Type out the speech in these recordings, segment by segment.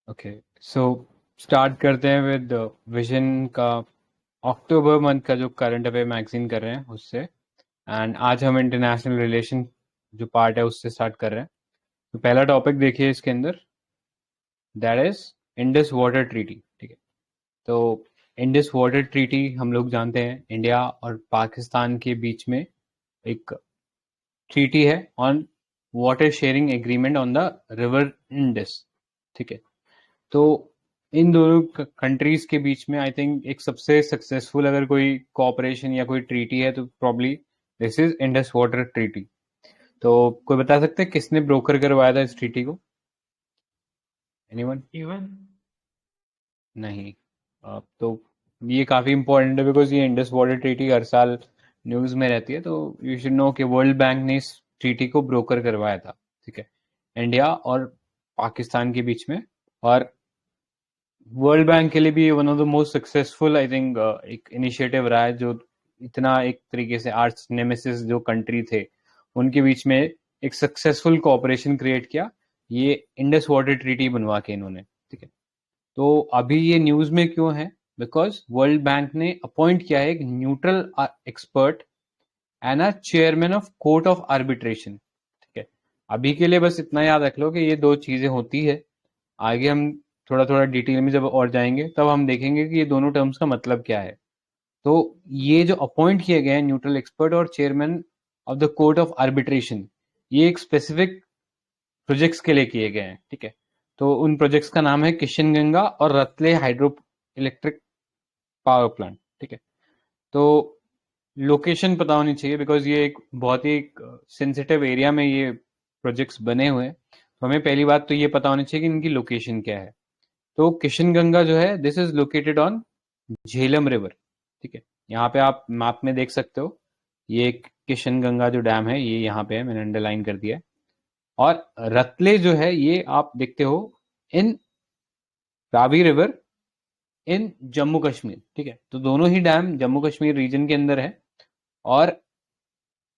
Okay, so start करते हैं with vision का अक्टूबर मंथ का जो करंट अफेयर मैगजीन कर रहे हैं उससे। एंड आज हम इंटरनेशनल रिलेशन जो पार्ट है उससे स्टार्ट कर रहे हैं। तो पहला टॉपिक देखिए इसके अंदर, that is Indus water treaty. ठीक है, तो इंडस वाटर ट्रीटी हम लोग जानते हैं इंडिया और पाकिस्तान के बीच में एक ट्रीटी है on water sharing agreement on the river Indus. ठीक है, तो इन दोनों कंट्रीज के बीच में आई थिंक एक सबसे सक्सेसफुल अगर कोई कोऑपरेशन या कोई ट्रीटी है तो probably this is Indus water treaty. तो कोई बता सकते हैं किसने ब्रोकर करवाया था इस ट्रीटी को? एनीवन? इवन नहीं। तो ये काफी इंपॉर्टेंट है बिकॉज ये इंडस वाटर ट्रीटी हर साल न्यूज में रहती है, तो यू शुड नो कि वर्ल्ड बैंक ने इस ट्रीटी को ब्रोकर करवाया था। ठीक है, इंडिया और पाकिस्तान के बीच में। और वर्ल्ड बैंक के लिए भी one of the most successful I think एक इनिशिएटिव रहा है, जो इतना एक तरीके से आर्च नेमेसिस जो कंट्री थे उनके बीच में एक सक्सेसफुल कोऑपरेशन क्रिएट किया, ये इंडस वाटर ट्रीटी बनवा के इन्होंने। ठीक है, तो अभी ये न्यूज में क्यों है? बिकॉज वर्ल्ड बैंक ने अपॉइंट किया है एक neutral expert and a chairman of court of arbitration. ठीक है, अभी के लिए बस इतना याद रख लो कि ये दो चीजें होती है। आगे हम थोड़ा थोड़ा डिटेल में जब और जाएंगे तब हम देखेंगे कि ये दोनों टर्म्स का मतलब क्या है। तो ये जो अपॉइंट किए गए हैं न्यूट्रल एक्सपर्ट और chairman of the court of arbitration, ये एक स्पेसिफिक प्रोजेक्ट्स के लिए किए गए हैं। ठीक है, तो उन प्रोजेक्ट्स का नाम है किशनगंगा और Ratle hydro electric power plant. ठीक है, तो लोकेशन पता होनी चाहिए बिकॉज ये एक बहुत ही सेंसिटिव एरिया में ये प्रोजेक्ट्स बने हुए हैं, तो हमें पहली बात तो ये पता होनी चाहिए कि इनकी लोकेशन क्या है। तो किशनगंगा जो है this is located on Jhelum river. ठीक है, यहाँ पे आप मैप में देख सकते हो, ये किशनगंगा जो डैम है ये यहाँ पे है, मैंने अंडरलाइन कर दिया है। और रतले जो है ये आप देखते हो इन रावी रिवर इन जम्मू कश्मीर। ठीक है, तो दोनों ही डैम जम्मू कश्मीर रीजन के अंदर है और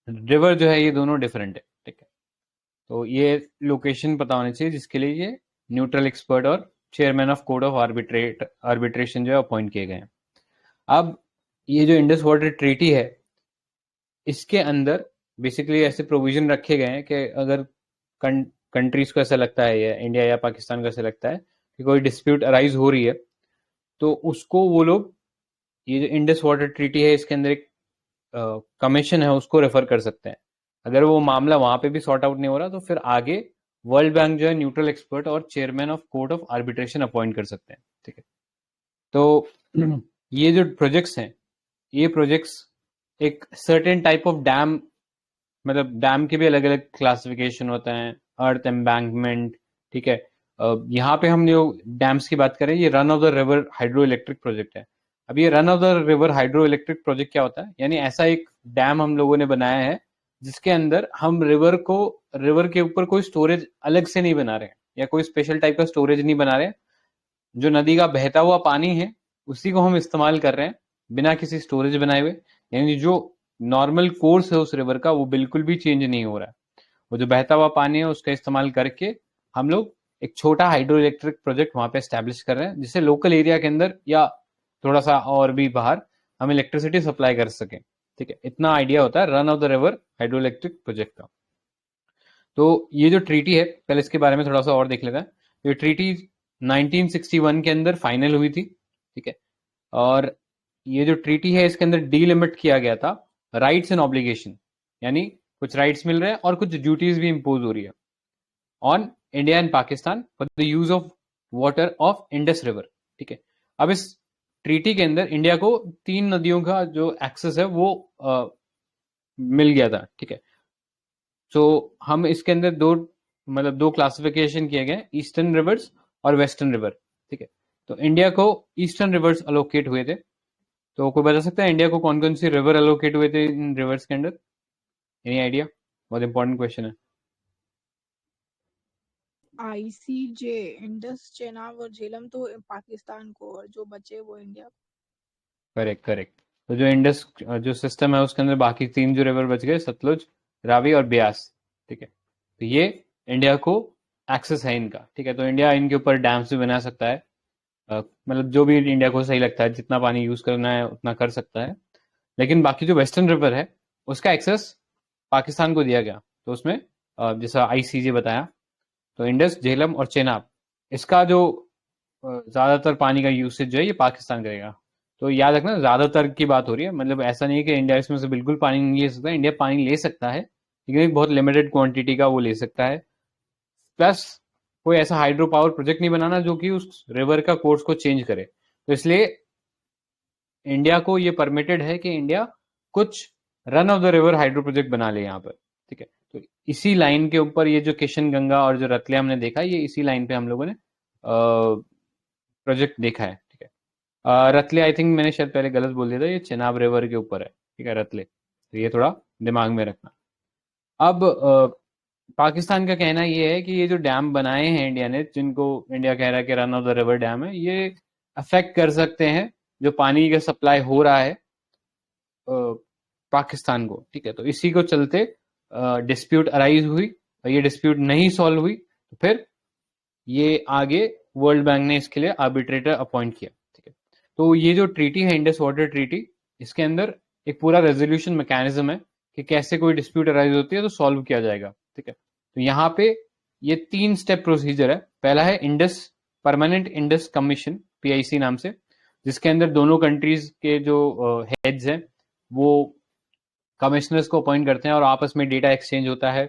रिवर जो है ये दोनों डिफरेंट है। ठीक है, तो ये लोकेशन पता होनी चाहिए जिसके लिए ये न्यूट्रल एक्सपर्ट और chairman of court of arbitration जो है अपॉइंट किए गए हैं। अब ये जो इंडस वाटर ट्रीटी है इसके अंदर बेसिकली ऐसे प्रोविजन रखे गए हैं कि अगर कंट्रीज को ऐसा लगता है या इंडिया या पाकिस्तान को ऐसा लगता है कि कोई डिस्प्यूट अराइज हो रही है, तो उसको वो लोग, ये जो इंडस वाटर ट्रीटी है इसके अंदर एक कमीशन है उसको रेफर कर सकते हैं। अगर वो मामला वहां पे भी सॉर्ट आउट नहीं हो रहा तो फिर आगे वर्ल्ड बैंक जो है न्यूट्रल एक्सपर्ट और chairman of court of arbitration appoint कर सकते हैं। ठीक है, तो ये जो प्रोजेक्ट्स हैं ये प्रोजेक्ट्स एक सर्टेन टाइप ऑफ डैम, मतलब डैम के भी अलग अलग क्लासिफिकेशन होते हैं, अर्थ एम्बैंकमेंट। ठीक है, यहाँ पे हम जो डैम्स की बात करें ये run of the river hydro electric project है। अब ये run of the river hydro electric project क्या होता है, यानी ऐसा एक डैम हम लोगों ने बनाया है जिसके अंदर हम रिवर के ऊपर कोई स्टोरेज अलग से नहीं बना रहे हैं या कोई स्पेशल टाइप का स्टोरेज नहीं बना रहे हैं। जो नदी का बहता हुआ पानी है उसी को हम इस्तेमाल कर रहे हैं बिना किसी स्टोरेज बनाए हुए। यानी जो नॉर्मल कोर्स है उस रिवर का वो बिल्कुल भी चेंज नहीं हो रहा है। वो जो बहता हुआ पानी है उसका इस्तेमाल करके हम लोग एक छोटा हाइड्रो इलेक्ट्रिक प्रोजेक्ट वहां पे एस्टेब्लिश कर रहे हैं जिससे लोकल एरिया के अंदर या थोड़ा सा और भी बाहर हम इलेक्ट्रिसिटी सप्लाई कर सकें। ठीक है, इतना आइडिया होता है run of the river hydro electric project का। तो ये जो ट्रीटी है पहले इसके बारे में थोड़ा सा और देख लेते हैं। ये ट्रीटी 1961 के अंदर फाइनल हुई थी। ठीक है, और ये जो ट्रीटी है इसके अंदर डीलिमिट किया गया था राइट्स एंड ऑब्लिगेशन, यानी कुछ राइट्स मिल रहे हैं और कुछ ड्यूटीज भी इंपोज हो रही है on India and Pakistan for the use of water of Indus river. ठीक है, अब इस ट्रीटी के अंदर इंडिया को 3 नदियों का जो एक्सेस है वो मिल गया था। ठीक है, सो हम इसके अंदर दो, मतलब दो क्लासिफिकेशन किए गए, ईस्टर्न रिवर्स और वेस्टर्न रिवर। ठीक है, तो इंडिया को ईस्टर्न रिवर्स अलोकेट हुए थे। तो कोई बता सकता है इंडिया को कौन कौन सी रिवर अलोकेट हुए थे इन रिवर्स के अंदर? Any idea? बहुत इंपॉर्टेंट क्वेश्चन है। आईसीजे, इंडस, चेनाब और झेलम तो पाकिस्तान को, और जो बचे वो इंडिया को। करेक्ट करेक्ट, तो जो इंडस जो सिस्टम है उसके अंदर बाकी 3 जो रिवर बच गए, सतलुज, रावी और ब्यास। ठीक है, तो ये इंडिया को एक्सेस है इनका, ठीक है। तो इंडिया इनके ऊपर डैम्स भी बना सकता है, मतलब जो भी इंडिया को सही लगता है, जितना पानी यूज करना है उतना कर सकता है। लेकिन बाकी जो वेस्टर्न रिवर है उसका एक्सेस पाकिस्तान को दिया गया। तो उसमें जैसा आईसीजे बताया, तो इंडस, झेलम और चेनाब, इसका जो ज्यादातर पानी का यूसेज जो है ये पाकिस्तान करेगा। तो याद रखना ज्यादातर की बात हो रही है, मतलब ऐसा नहीं है कि इंडिया इसमें से बिल्कुल पानी नहीं ले सकता। इंडिया पानी ले सकता है लेकिन एक बहुत लिमिटेड क्वांटिटी का वो ले सकता है। प्लस कोई ऐसा हाइड्रो पावर प्रोजेक्ट नहीं बनाना जो कि उस रिवर का कोर्स को चेंज करे। तो इसलिए इंडिया को ये परमिटेड है कि इंडिया कुछ run of the river hydro project बना ले यहाँ पर, ठीक है। तो इसी लाइन के ऊपर ये जो किशन गंगा और जो रतले हमने देखा, ये इसी लाइन पे हम लोगों ने प्रोजेक्ट देखा है, ठीक है। रतले आई थिंक मैंने शायद पहले गलत बोल दिया था, ये चेनाब रिवर के ऊपर है, ठीक है, रतले। तो ये थोड़ा दिमाग में रखना। अब पाकिस्तान का कहना ये है कि ये जो डैम बनाए हैं इंडिया ने, जिनको इंडिया कह रहा है कि run of the river dam है, ये अफेक्ट कर सकते हैं जो पानी का सप्लाई हो रहा है पाकिस्तान को, ठीक है। तो इसी को चलते डिस्प्यूट अराइज हुई, और ये डिस्प्यूट नहीं सॉल्व हुई तो फिर ये आगे वर्ल्ड बैंक ने इसके लिए आर्बिट्रेटर अपॉइंट किया, ठीक है। तो ये जो ट्रीटी है, इंडस वाटर ट्रीटी, इसके अंदर एक पूरा रेजोल्यूशन मैकेनिज्म है कि कैसे कोई डिस्प्यूट अराइज होती है तो सॉल्व किया जाएगा, ठीक है। तो यहाँ पे ये 3 स्टेप प्रोसीजर है। पहला है Indus permanent Indus commission, PIC नाम से, जिसके अंदर दोनों कंट्रीज के जो हेड्स हैं वो कमिश्नर्स को अपॉइंट करते हैं और आपस में डेटा एक्सचेंज होता है।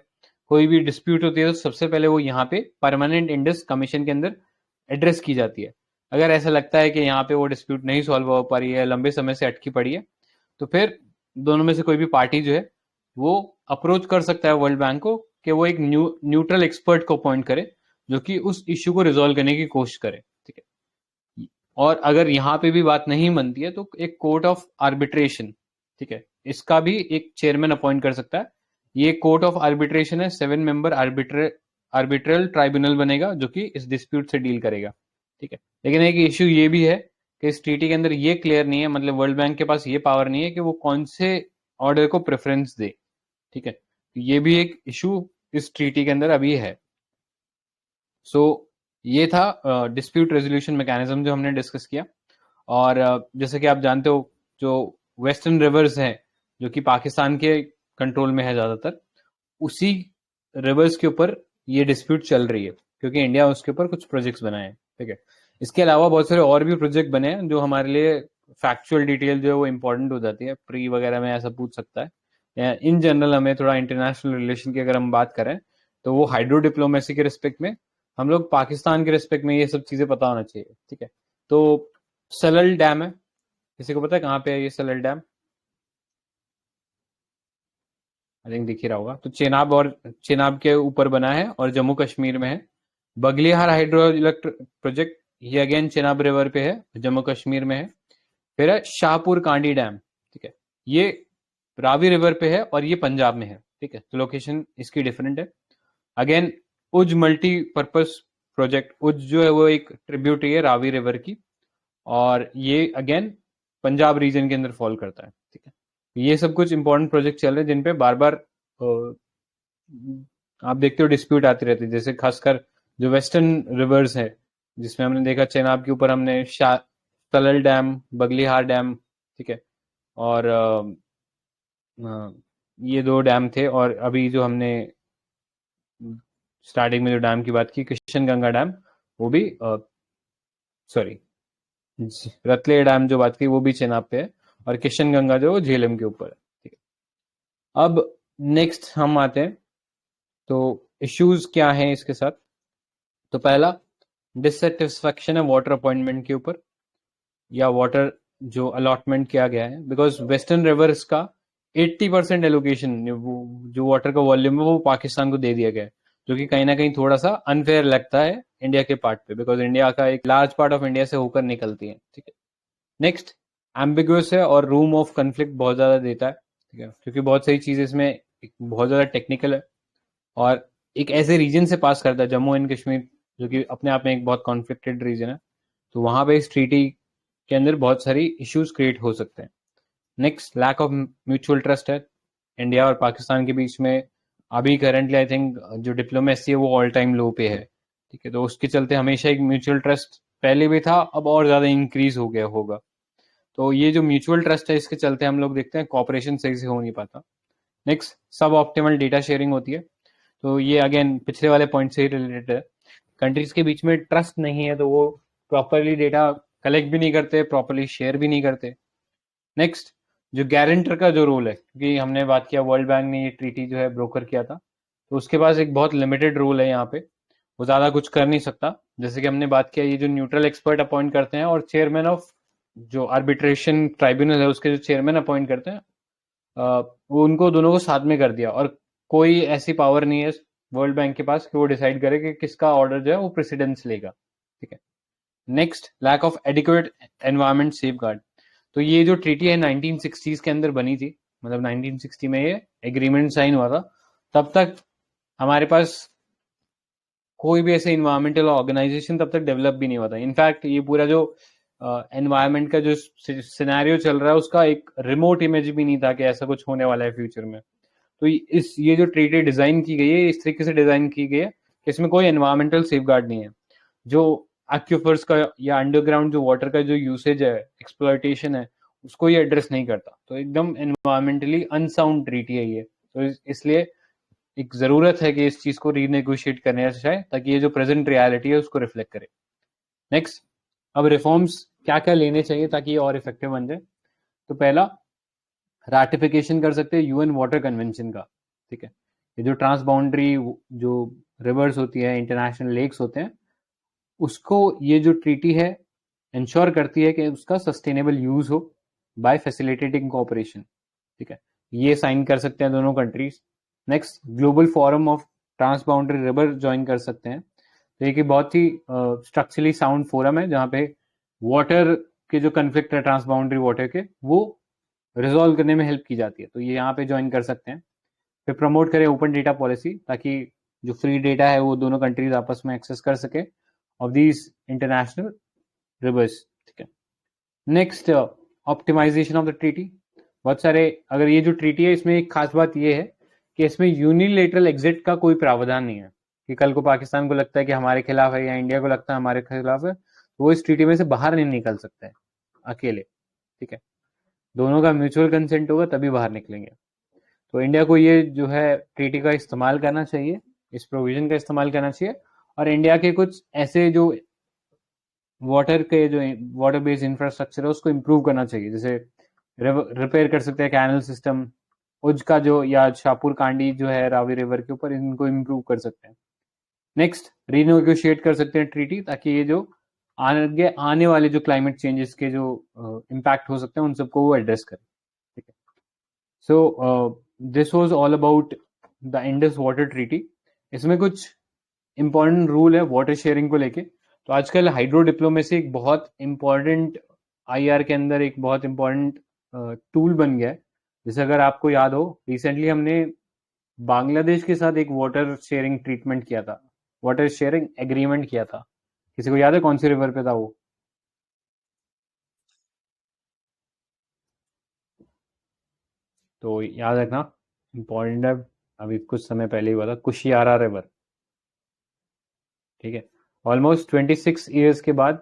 कोई भी डिस्प्यूट होती है तो सबसे पहले वो यहाँ पे परमानेंट इंडस कमीशन के अंदर एड्रेस की जाती है। अगर ऐसा लगता है कि यहाँ पे वो डिस्प्यूट नहीं सॉल्व हो पा रही है, लंबे समय से अटकी पड़ी है, तो फिर दोनों में से कोई भी पार्टी जो है वो अप्रोच कर सकता है वर्ल्ड बैंक को कि वो एक न्यूट्रल एक्सपर्ट को अपॉइंट करे जो कि उस इश्यू को रिजोल्व करने की कोशिश करे, ठीक है। और अगर यहाँ पे भी बात नहीं बनती है तो एक कोर्ट ऑफ आर्बिट्रेशन, ठीक है, इसका भी एक चेयरमैन अपॉइंट कर सकता है। ये कोर्ट ऑफ आर्बिट्रेशन है, 7 मेंबर आर्बिट्रल ट्राइब्यूनल बनेगा जो कि इस डिस्प्यूट से डील करेगा, ठीक है। लेकिन एक इश्यू ये भी है कि इस ट्रीटी के अंदर ये क्लियर नहीं है, मतलब वर्ल्ड बैंक के पास ये पावर नहीं है कि वो कौन से ऑर्डर को प्रेफरेंस दे, ठीक है। ये भी एक इशू इस ट्रीटी के अंदर अभी है। सो ये था डिस्प्यूट रेजोल्यूशन मैकेनिज्म जो हमने डिस्कस किया। और जैसे कि आप जानते हो, जो वेस्टर्न रिवर्स हैं जो कि पाकिस्तान के कंट्रोल में है ज़्यादातर, उसी रिवर्स के ऊपर ये डिस्प्यूट चल रही है क्योंकि इंडिया उसके ऊपर कुछ प्रोजेक्ट्स बनाए हैं, ठीक है। इसके अलावा बहुत सारे और भी प्रोजेक्ट बने हैं जो हमारे लिए फैक्चुअल डिटेल जो है वो इंपॉर्टेंट हो जाती है। प्री वगैरह में ऐसा पूछ सकता है। इन जनरल हमें थोड़ा इंटरनेशनल रिलेशन की अगर हम बात करें तो वो हाइड्रो डिप्लोमेसी के रिस्पेक्ट में हम लोग पाकिस्तान के रिस्पेक्ट में ये सब चीजें पता होना चाहिए, ठीक है। तो सलल डैम है, किसी को पता है कहाँ पे है ये सलल डैम? आई थिंक दिख ही रहा होगा। तो चेनाब और चेनाब के ऊपर बना है और जम्मू कश्मीर में है। बगलिहार हाइड्रो इलेक्ट्रिक प्रोजेक्ट, ये अगेन चेनाब रिवर पे है, जम्मू कश्मीर में है। फिर है शाहपुर कांडी डैम, ठीक है, ये रावी रिवर पे है और ये पंजाब में है, ठीक है। तो लोकेशन इसकी डिफरेंट है। अगेन उज मल्टीपर्पज प्रोजेक्ट, उज जो है वो एक ट्रिब्यूटरी है रावी रिवर की, और ये अगेन पंजाब रीजन के अंदर फॉल करता है, ठीक है। ये सब कुछ इंपॉर्टेंट प्रोजेक्ट चल रहे हैं जिन पे बार बार आप देखते हो डिस्प्यूट आती रहती है। जैसे खासकर जो वेस्टर्न रिवर्स है जिसमें हमने देखा चेनाब के ऊपर हमने सलल डैम, बगलिहार डैम, ठीक है, और ये 2 डैम थे। और अभी जो हमने स्टार्टिंग में जो डैम की बात की, किशन गंगा डैम, वो भी सॉरी रतले डैम जो बात की वो भी चेनाब पे है, और किशन गंगा जो झेलम के ऊपर है, ठीक है। अब नेक्स्ट हम आते हैं तो इश्यूज क्या हैं इसके साथ। तो पहला डिससेटिस्फैक्शन है वाटर अपॉइंटमेंट के ऊपर या वाटर जो अलॉटमेंट किया गया है, बिकॉज वेस्टर्न रिवर्स का 80% एलोकेशन जो वाटर का वॉल्यूम है वो पाकिस्तान को दे दिया गया है, जो कि कहीं ना कहीं थोड़ा सा अनफेयर लगता है इंडिया के पार्ट पे, बिकॉज इंडिया का एक लार्ज पार्ट ऑफ इंडिया से होकर निकलती है, ठीक है। नेक्स्ट एम्बिगुअस है और रूम ऑफ कन्फ्लिक्ट बहुत ज्यादा देता है, ठीक है, क्योंकि बहुत सारी चीज इसमें बहुत ज्यादा टेक्निकल है और एक ऐसे रीजन से पास करता है, जम्मू एंड कश्मीर, जो कि अपने आप में एक बहुत कॉन्फ्लिक्टेड रीजन है। तो वहां पे इस ट्रीटी के अंदर बहुत सारी इश्यूज क्रिएट हो सकते हैं। Next lack of mutual trust है इंडिया और पाकिस्तान के बीच में। अभी करंटली आई थिंक जो डिप्लोमेसी है वो ऑल टाइम लो पे है, ठीक है, तो उसके चलते हमेशा एक म्यूचुअल ट्रस्ट पहले भी था, अब और ज्यादा इंक्रीज हो गया होगा। तो ये जो म्यूचुअल ट्रस्ट है, इसके चलते हम लोग देखते हैं कॉपरेशन सही से हो नहीं पाता। नेक्स्ट, सब ऑप्टिमल डेटा शेयरिंग होती है। तो ये अगेन पिछले वाले पॉइंट से ही रिलेटेड है। कंट्रीज के बीच में ट्रस्ट नहीं है तो वो प्रॉपरली डेटा कलेक्ट भी नहीं करते, प्रॉपरली शेयर भी नहीं करते। नेक्स्ट, जो गारंटर का जो रोल है, क्योंकि हमने बात किया वर्ल्ड बैंक ने ये ट्रीटी जो है ब्रोकर किया था, तो उसके पास एक बहुत लिमिटेड रोल है यहाँ पे, वो ज्यादा कुछ कर नहीं सकता। जैसे कि हमने बात किया, ये जो न्यूट्रल एक्सपर्ट अपॉइंट करते हैं और चेयरमैन ऑफ जो आर्बिट्रेशन ट्राइब्यूनल है उसके जो चेयरमैन अपॉइंट करते हैं, वो उनको दोनों को साथ में कर दिया, और कोई ऐसी पावर नहीं है वर्ल्ड बैंक के पास कि वो डिसाइड करे कि किसका ऑर्डर जो है वो प्रेसिडेंस लेगा। ठीक है। Next, lack of adequate environment safeguard. तो ये जो ट्रीटी है 1960s के अंदर बनी थी, मतलब 1960 में ये एग्रीमेंट साइन हुआ था। तब तक हमारे पास कोई भी ऐसे इन्वायरमेंटल ऑर्गेनाइजेशन तब तक डेवलप भी नहीं हुआ था। इनफैक्ट ये पूरा जो एनवायरमेंट का जो सिनेरियो चल रहा है उसका एक रिमोट इमेज भी नहीं था कि ऐसा कुछ होने वाला है फ्यूचर में। तो ये जो ट्रीटी डिजाइन की गई है, इस तरीके से डिजाइन की गई है कि इसमें कोई एनवायरमेंटल सेफगार्ड नहीं है। जो एक्यूफर्स का या अंडरग्राउंड जो वाटर का जो यूसेज है, एक्सप्लॉयटेशन है, उसको ये एड्रेस नहीं करता। तो एकदम एनवायरमेंटली अनसाउंड ट्रीटी है ये। तो इसलिए एक जरूरत है कि इस चीज को रीनेगोशिएट करने से चाहे, ताकि ये जो प्रेजेंट रियलिटी है उसको रिफ्लेक्ट करे। नेक्स्ट, अब रिफॉर्म्स क्या क्या लेने चाहिए ताकि ये और इफेक्टिव बन जाए। तो पहला, रैटिफिकेशन कर सकते हैं यूएन वाटर कन्वेंशन का। ठीक है, ये जो ट्रांस बाउंड्री जो रिवर्स होती है, इंटरनेशनल लेक्स होते हैं, उसको ये जो ट्रीटी है इंश्योर करती है कि उसका सस्टेनेबल यूज हो बाय फैसिलिटेटिंग कोऑपरेशन। ठीक है, ये साइन कर सकते हैं दोनों countries. Next, global forum of transboundary river join कर सकते हैं। तो एक बहुत ही स्ट्रक्चरली साउंड फोरम है जहाँ पे वाटर के जो कन्फ्लिक्ट है ट्रांस बाउंड्री वाटर के, वो रिजोल्व करने में हेल्प की जाती है। तो ये यहाँ पे ज्वाइन कर सकते हैं। फिर प्रमोट करें ओपन डेटा पॉलिसी, ताकि जो फ्री डेटा है वो दोनों कंट्रीज आपस में एक्सेस कर सके ऑफ दीज इंटरनेशनल रिवर्स। ठीक है। Next, optimisation of the treaty. बहुत सारे, अगर ये जो ट्रीटी है इसमें एक खास बात ये है कि इसमें यूनिलेटरल एग्जिट का कोई प्रावधान नहीं है, कि कल को पाकिस्तान को लगता है कि हमारे खिलाफ है या इंडिया को लगता है हमारे खिलाफ है, तो वो इस ट्रीटी में से बाहर नहीं निकल सकता है अकेले। ठीक है, दोनों का म्यूचुअल कंसेंट होगा तभी बाहर निकलेंगे। तो इंडिया को ये जो है ट्रीटी का इस्तेमाल करना चाहिए, इस प्रोविजन का इस्तेमाल करना चाहिए, और इंडिया के कुछ ऐसे जो वाटर के जो वाटर बेस्ड इंफ्रास्ट्रक्चर है उसको इम्प्रूव करना चाहिए। जैसे रिपेयर कर सकते हैं कैनल सिस्टम, उज का जो, या शाहपुर कांडी जो है रावी रिवर के ऊपर, इनको इम्प्रूव कर सकते हैं। नेक्स्ट, रीनेगोशिएट कर सकते हैं ट्रीटी, ताकि ये जो आगे आने वाले जो क्लाइमेट चेंजेस के जो इम्पैक्ट हो सकते हैं उन सबको वो एड्रेस करें। ठीक है। सो this was all about the Indus water treaty. इसमें कुछ इंपॉर्टेंट रूल है वाटर शेयरिंग को लेके। तो आजकल हाइड्रो डिप्लोमेसी एक बहुत इंपॉर्टेंट, आईआर के अंदर एक बहुत इंपॉर्टेंट टूल बन गया है। जैसे अगर आपको याद हो, रिसेंटली हमने बांग्लादेश के साथ एक वाटर शेयरिंग ट्रीटमेंट किया था, वाटर शेयरिंग एग्रीमेंट किया था। किसी को याद है कौन सी रिवर पे था वो? तो याद रखना, इंपॉर्टेंट है। अभी कुछ समय पहले ही हुआ था, कुशियारा रिवर। ठीक है, ऑलमोस्ट 26 ईयर्स के बाद,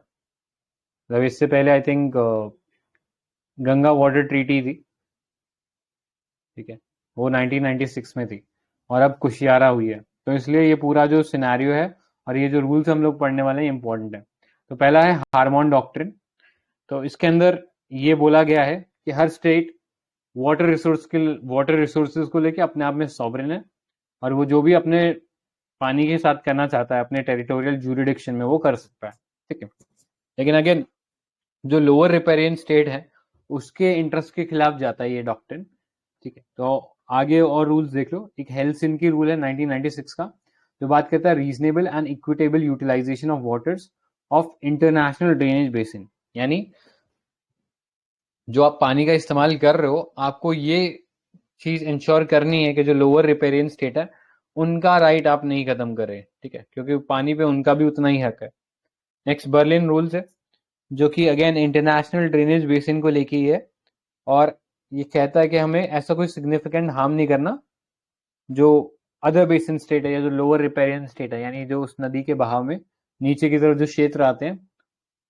मतलब इससे पहले I think Ganga water treaty थी। ठीक है, वो 1996 में थी, और अब कुशियारा हुई है। तो इसलिए ये पूरा जो सिनेरियो है और ये जो रूल्स हम लोग पढ़ने वाले हैं इंपॉर्टेंट है। तो पहला है हार्मोन डॉक्ट्रिन। तो इसके अंदर ये बोला गया है कि हर स्टेट वाटर रिसोर्सेज को लेके अपने आप में सॉवरेन है, और वो जो भी अपने पानी के साथ करना चाहता है अपने टेरिटोरियल जूरिडिक्शन में वो कर सकता है। ठीक है, लेकिन अगेन जो लोअर रिपेरियन स्टेट है उसके इंटरेस्ट के खिलाफ जाता है ये डॉक्ट्रिन। ठीक है, तो आगे और रूल्स देख लो। एक हेल्सिंकी रूल है 1996 का, जो बात करता है reasonable and equitable utilisation of waters of international drainage basin. यानी जो आप पानी का इस्तेमाल कर रहे हो, आपको ये चीज इंश्योर करनी है कि जो लोअर रिपेरियन स्टेट है उनका राइट आप नहीं खत्म करें। ठीक है, क्योंकि पानी पे उनका भी उतना ही हक है। नेक्स्ट, बर्लिन रूल्स है, जो कि अगेन इंटरनेशनल ड्रेनेज बेसिन को लेके ही है, और ये कहता है कि हमें ऐसा कोई सिग्निफिकेंट हार्म नहीं करना जो अदर बेसिन स्टेट है या जो लोअर रिपेरियन स्टेट है, यानी जो उस नदी के बहाव में नीचे की तरफ जो क्षेत्र आते हैं,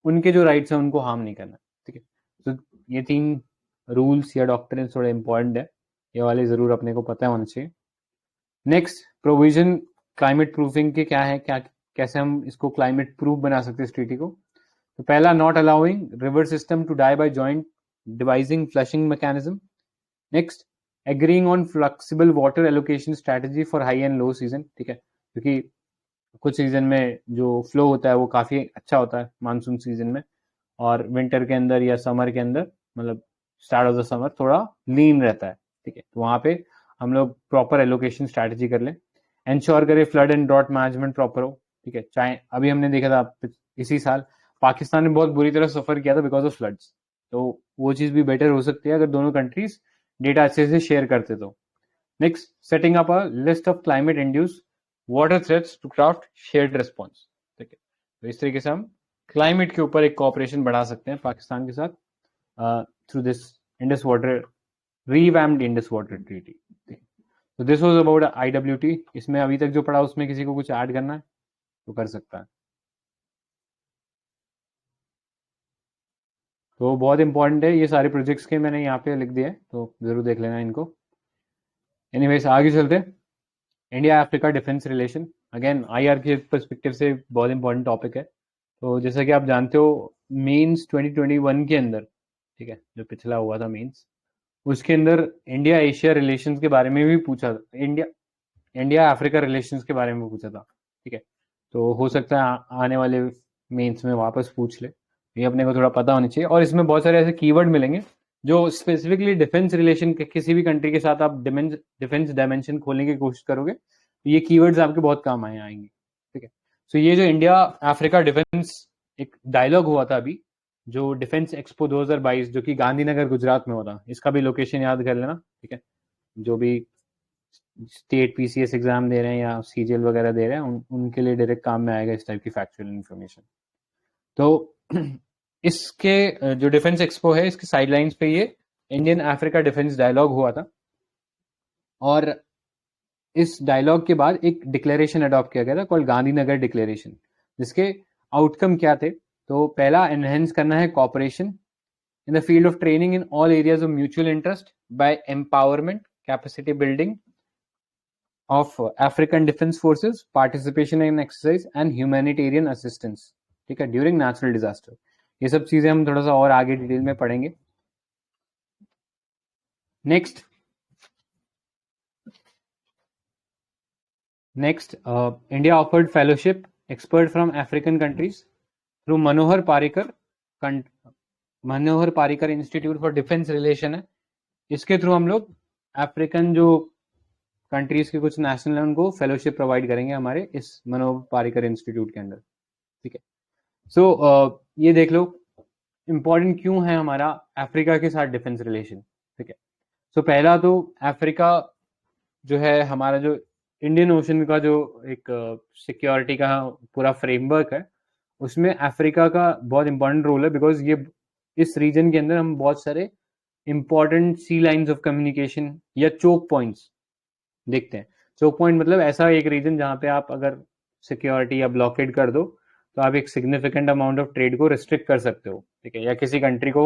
उनके जो राइट्स हैं उनको हार्म नहीं करना। ठीक है, तो ये 3 रूल्स या डॉक्ट्रिन थोड़े इंपॉर्टेंट है, ये वाले जरूर अपने को पता होना चाहिए। नेक्स्ट, प्रोविजन क्लाइमेट प्रूफिंग के क्या है, क्या कैसे हम इसको क्लाइमेट प्रूफ बना सकते हैं इस ट्रीटी को। तो पहला, not allowing river system to die by joint devising flushing mechanism. Next, agreeing on flexible water allocation strategy for high and low season. ठीक है, क्योंकि कुछ सीजन में जो फ्लो होता है वो काफी अच्छा होता है मानसून सीजन में, और विंटर के अंदर या समर के अंदर, मतलब स्टार्ट ऑफ द समर थोड़ा लीन रहता है। ठीक है, तो वहां पे हम लोग प्रॉपर एलोकेशन स्ट्रैटेजी कर लें। इंश्योर करें flood and drought management proper हो। ठीक है, चाहे अभी हमने देखा था इसी साल पाकिस्तान ने बहुत बुरी तरह सफर किया था बिकॉज ऑफ फ्लड्स, तो वो चीज भी बेटर हो सकती है अगर दोनों कंट्रीज डेटा अच्छे से शेयर करते तो। Next, setting up a list of climate induced water threats to craft shared response. ठीक है, तो इस तरीके से हम क्लाइमेट के ऊपर एक कॉपरेशन बढ़ा सकते हैं पाकिस्तान के साथ through this Indus water revamped Indus water treaty. तो दिस वाज अबाउट IWT। इसमें अभी तक जो पढ़ा उसमें किसी को कुछ ऐड करना है तो कर सकता है। तो बहुत इंपॉर्टेंट है, ये सारे प्रोजेक्ट्स के मैंने यहाँ पे लिख दिए, तो जरूर देख लेना इनको। एनीवेज आगे चलते, India Africa defence relation. Again IR के परस्पेक्टिव से बहुत इंपॉर्टेंट टॉपिक है। तो जैसा कि आप जानते हो, मेंस 2021 के अंदर, ठीक है, जो पिछला हुआ था मेंस, उसके अंदर इंडिया एशिया रिलेशंस के बारे में भी पूछा था, इंडिया अफ्रीका रिलेशंस के बारे में पूछा था। ठीक है, तो हो सकता है आने वाले मेंस में वापस पूछ ले, ये अपने को थोड़ा पता होना चाहिए। और इसमें बहुत सारे ऐसे कीवर्ड मिलेंगे जो स्पेसिफिकली डिफेंस रिलेशन के किसी भी कंट्री के साथ आप डिफेंस डायमेंशन खोलने की कोशिश करोगे, तो ये कीवर्ड्स आपके बहुत काम आएंगे। ठीक है, तो ये जो इंडिया अफ्रीका डिफेंस एक डायलॉग हुआ था अभी, जो डिफेंस एक्सपो 2022 जो कि गांधीनगर गुजरात में हुआ था, इसका भी लोकेशन याद कर लेना। ठीक है, जो भी स्टेट PCS एग्जाम दे रहे हैं या CGL वगैरह दे रहे हैं उनके लिए डायरेक्ट काम में आएगा इस टाइप की फैक्चुअल इन्फॉर्मेशन। तो इसके जो डिफेंस एक्सपो है, इसके साइडलाइंस पे ये इंडियन अफ्रीका डिफेंस डायलॉग हुआ था, और इस डायलॉग के बाद एक डिक्लेरेशन अडॉप्ट किया गया था कॉल्ड गांधीनगर डिक्लेरेशन, जिसके आउटकम क्या थे। तो पहला, एनहेंस करना है cooperation in the field of training in all areas of mutual interest by empowerment, capacity building of African Defense Forces, participation in exercise and humanitarian assistance, ठीक है, ड्यूरिंग नेचुरल डिजास्टर। ये सब चीजें हम थोड़ा सा और आगे डिटेल में पढ़ेंगे। Next India offered fellowship expert from African countries through Manohar Parrikar institute for defence relation है। इसके थ्रू हम लोग अफ्रीकन जो कंट्रीज के कुछ नेशनल है उनको फेलोशिप प्रोवाइड करेंगे हमारे इस मनोहर पारिकर इंस्टीट्यूट के अंदर। ठीक है, सो ये देख लो इंपॉर्टेंट क्यों है हमारा अफ्रीका के साथ डिफेंस रिलेशन। ठीक है, सो पहला तो अफ्रीका जो है हमारा, जो इंडियन ओशन का जो एक सिक्योरिटी का पूरा फ्रेमवर्क है, उसमें अफ्रीका का बहुत इंपॉर्टेंट रोल है, बिकॉज ये इस रीजन के अंदर हम बहुत सारे important sea lines of communication या चोक पॉइंट्स देखते हैं। चोक पॉइंट मतलब ऐसा एक रीजन जहां पे आप अगर सिक्योरिटी या ब्लॉकेड कर दो तो आप एक सिग्निफिकेंट अमाउंट ऑफ ट्रेड को रिस्ट्रिक्ट कर सकते हो। ठीक है, या किसी कंट्री को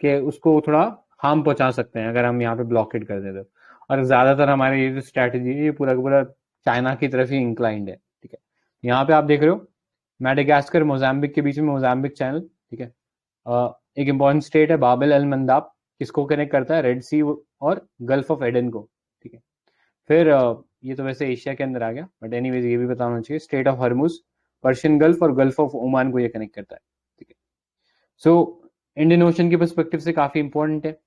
के उसको थोड़ा हार्म पहुंचा सकते हैं अगर हम यहाँ पे ब्लॉकेड कर देते। और ज्यादातर हमारे ये जो स्ट्रैटेजी है ये पूरा का पूरा चाइना की तरफ ही इंक्लाइंड है। ठीक है, यहाँ पे आप देख रहे हो मेडागास्कर मोजाम्बिक के बीच में मोजाम्बिक चैनल। ठीक है, एक इंपॉर्टेंट स्टेट है बाब एल मंदाब, किसको कनेक्ट करता है, रेड सी और गल्फ ऑफ एडन को। ठीक है, फिर ये तो वैसे एशिया के अंदर आ गया, बट एनीवेज ये भी बताना चाहिए, स्टेट ऑफ हरमुज, पर्शियन गल्फ और गल्फ ऑफ ओमान को ये कनेक्ट करता है। ठीक है, सो इंडियन ओशन के पर्सपेक्टिव से काफी इंपॉर्टेंट है।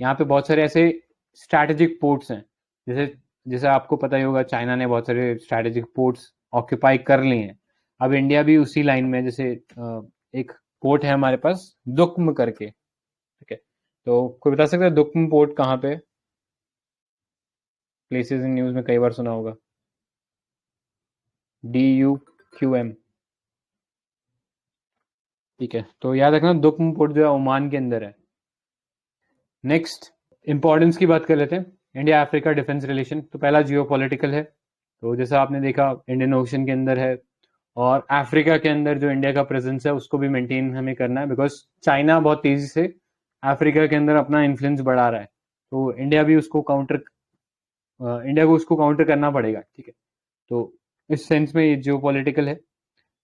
यहाँ पे बहुत सारे ऐसे स्ट्रैटेजिक पोर्ट्स हैं, जैसे जैसे आपको पता ही होगा चाइना ने बहुत सारे स्ट्रैटेजिक पोर्ट्स ऑक्यूपाई कर लिए हैं। अब इंडिया भी उसी लाइन में, जैसे एक पोर्ट है हमारे पास दुक्म करके। ठीक है, तो कोई बता सकता है दुक्म पोर्ट कहाँ पे? प्लेसेस इन न्यूज में कई बार सुना होगा, DUQM। ठीक है, तो याद रखना दुक्म पोर्ट जो है ओमान के अंदर है। नेक्स्ट, इंपॉर्टेंस की बात कर लेते हैं। इंडिया अफ्रीका डिफेंस रिलेशन, तो पहला जियो पॉलिटिकल है। तो जैसा आपने देखा इंडियन ओशन के अंदर है, और अफ्रीका के अंदर जो इंडिया का प्रेजेंस है उसको भी मेंटेन हमें करना है, बिकॉज चाइना बहुत तेजी से अफ्रीका के अंदर अपना इन्फ्लुएंस बढ़ा रहा है। तो इंडिया को उसको काउंटर करना पड़ेगा, ठीक है। तो इस सेंस में ये जियो पॉलिटिकल है।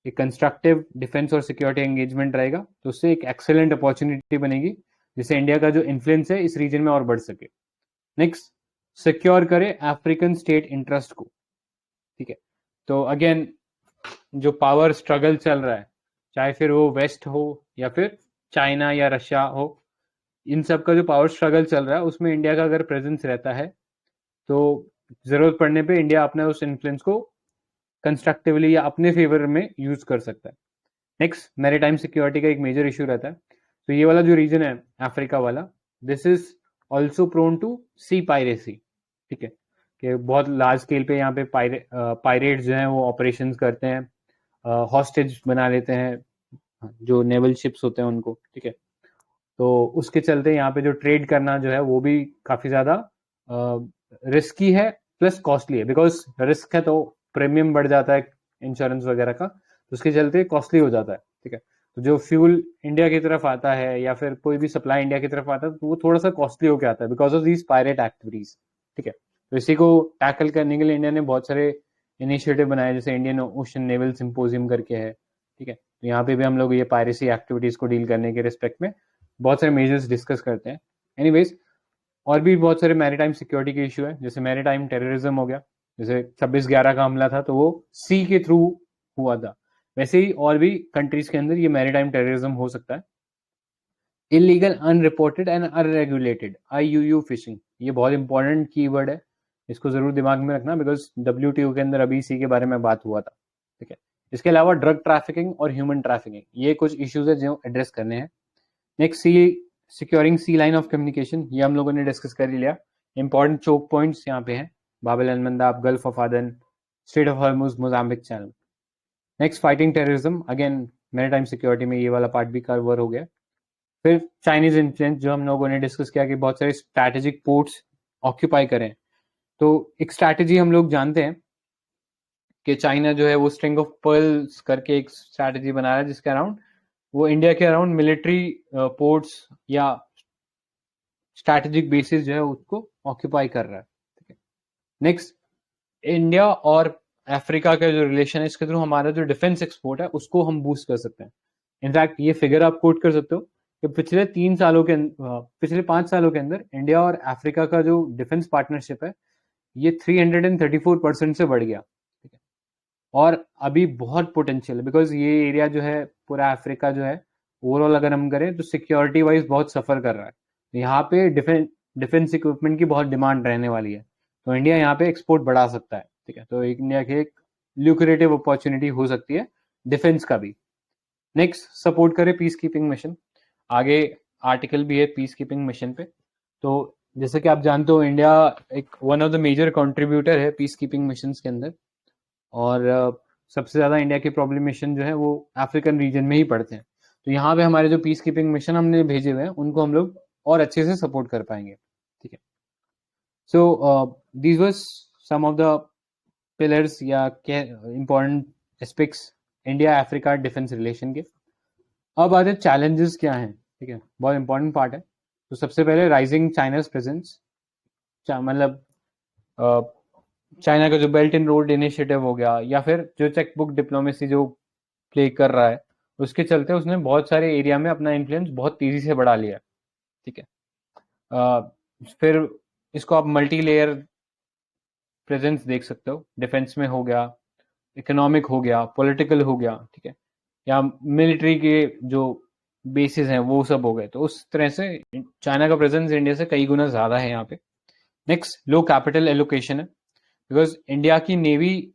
एक कंस्ट्रक्टिव डिफेंस और सिक्योरिटी एंगेजमेंट रहेगा, तो उससे एक एक्सेलेंट अपॉर्चुनिटी बनेगी, जिससे इंडिया का जो इन्फ्लुएंस है इस रीजन में और बढ़ सके। नेक्स्ट, सिक्योर करे अफ्रीकन स्टेट इंटरेस्ट को, ठीक है। तो अगेन जो पावर स्ट्रगल चल रहा है, चाहे फिर वो वेस्ट हो या फिर चाइना या रशिया हो, इन सब का जो पावर स्ट्रगल चल रहा है उसमें इंडिया का अगर प्रेजेंस रहता है तो जरूरत पड़ने पे इंडिया अपने उस इन्फ्लुएंस को कंस्ट्रक्टिवली या अपने फेवर में यूज कर सकता है। नेक्स्ट, मैरीटाइम सिक्योरिटी का एक मेजर इशू रहता है। तो ये वाला जो रीजन है अफ्रीका वाला, this is also prone to sea piracy, ठीक है। कि बहुत लार्ज स्केल पे यहाँ पे पायरेट्स जो हैं वो ऑपरेशंस करते हैं, हॉस्टेज बना लेते हैं जो नेवल शिप्स होते हैं उनको, ठीक है। तो उसके चलते यहाँ पे जो ट्रेड करना जो है वो भी काफी ज्यादा रिस्की है प्लस कॉस्टली है, बिकॉज रिस्क है तो प्रीमियम बढ़ जाता है इंश्योरेंस वगैरह का, तो उसके चलते कॉस्टली हो जाता है, ठीक है। तो जो फ्यूल इंडिया की तरफ आता है या फिर कोई भी सप्लाई इंडिया की तरफ आता है तो वो थोड़ा सा कॉस्टली होकर आता है because of these pirate activities, ठीक है। तो इसी को टैकल करने के लिए इंडिया ने बहुत सारे इनिशिएटिव बनाए, जैसे इंडियन ओशन नेवल सिंपोजियम करके है, ठीक है। तो यहाँ पे भी हम लोग ये पायरेसी एक्टिविटीज को डील करने के रिस्पेक्ट में बहुत सारे मेजर्स डिस्कस करते हैं। एनीवेज, और भी बहुत सारे मैरीटाइम सिक्योरिटी के इशू है, जैसे मैरीटाइम टेररिज्म हो गया, जैसे 26/11 का हमला था तो वो सी के थ्रू हुआ था, वैसे ही और भी कंट्रीज के अंदर ये मैरीटाइम टेररिज्म हो सकता है। Illegal unreported and unregulated IUU fishing, ये बहुत इंपॉर्टेंट कीवर्ड है, इसको जरूर दिमाग में रखना, बिकॉज WTO के अंदर अभी इसी के बारे में बात हुआ था, ठीक है। इसके अलावा ड्रग ट्रैफिकिंग और ह्यूमन ट्रैफिकिंग, ये कुछ इश्यूज है जो एड्रेस करने हैं। Next, securing sea line of communication, ये हम लोगों ने डिस्कस कर ही लिया। इंपॉर्टेंट चोक पॉइंट्स यहाँ पे हैं, Bab el Mandeb, Gulf of Aden, Strait of Hormuz, Mozambique Channel. Next, fighting terrorism, again maritime security में ये वाला पार्ट भी कवर हो गया। फिर चाइनीज इन्फ्लुएंस, जो हम लोगों ने डिस्कस किया कि बहुत सारे स्ट्रैटेजिक पोर्ट्स ऑक्यूपाई करें। तो एक स्ट्रैटेजी हम लोग जानते हैं कि चाइना जो है वो स्ट्रिंग ऑफ पर्ल्स करके एक स्ट्रैटेजी बना रहा है, जिसके अराउंड वो इंडिया के अराउंड मिलिट्री पोर्ट्स या स्ट्रैटेजिक बेसिस जो है उसको ऑक्यूपाई कर रहा है, ठीक है। नेक्स्ट, इंडिया और अफ्रीका का जो रिलेशन है, इसके थ्रू हमारा जो डिफेंस एक्सपोर्ट है उसको हम बूस्ट कर सकते हैं। इनफैक्ट ये फिगर आप कोट कर सकते हो कि पिछले 5 सालों के अंदर इंडिया और अफ्रीका का जो डिफेंस पार्टनरशिप है ये 334% से बढ़ गया, ठीक है। और अभी बहुत पोटेंशियल है, बिकॉज ये एरिया जो है पूरा अफ्रीका जो है ओवरऑल अगर हम करें तो सिक्योरिटी वाइज बहुत सफर कर रहा है, तो यहाँ पे डिफेंस इक्विपमेंट की बहुत डिमांड रहने वाली है, तो इंडिया यहाँ पे एक्सपोर्ट बढ़ा सकता है, ठीक है। तो इंडिया की एक ल्यूक्रेटिव अपॉर्चुनिटी हो सकती है डिफेंस का भी। नेक्स्ट, सपोर्ट करे पीस कीपिंग मिशन, आगे आर्टिकल भी है पीस कीपिंग मिशन पे। तो जैसे कि आप जानते हो इंडिया एक one of the major contributor है पीस कीपिंग मिशन के अंदर, और सबसे ज्यादा इंडिया के प्रॉब्लम मिशन जो है वो अफ्रीकन रीजन में ही पड़ते हैं, तो यहाँ पे हमारे जो पीस कीपिंग मिशन हमने भेजे हुए हैं उनको हम लोग और अच्छे से सपोर्ट कर पाएंगे, ठीक है। So these was some of the pillars या important aspects India Africa defence relation के। अब आते चैलेंजेस क्या हैं, ठीक है, बहुत इंपॉर्टेंट पार्ट है। तो सबसे पहले राइजिंग चाइना's प्रेजेंस, मतलब चाइना का जो बेल्ट एंड रोड इनिशिएटिव हो गया या फिर जो चेक बुक डिप्लोमेसी जो प्ले कर रहा है, उसके चलते उसने बहुत सारे एरिया में अपना इन्फ्लुएंस बहुत तेजी से बढ़ा लिया, ठीक है। फिर इसको आप मल्टी लेयर प्रेजेंस देख सकते हो, डिफेंस में हो गया, इकोनॉमिक हो गया, पॉलिटिकल हो गया, ठीक है, या मिलिट्री के जो बेसिस हैं वो सब हो गए, तो उस तरह से चाइना का प्रेजेंस इंडिया से कई गुना ज्यादा है यहाँ पे। नेक्स्ट, लो कैपिटल एलोकेशन है, बिकॉज इंडिया की नेवी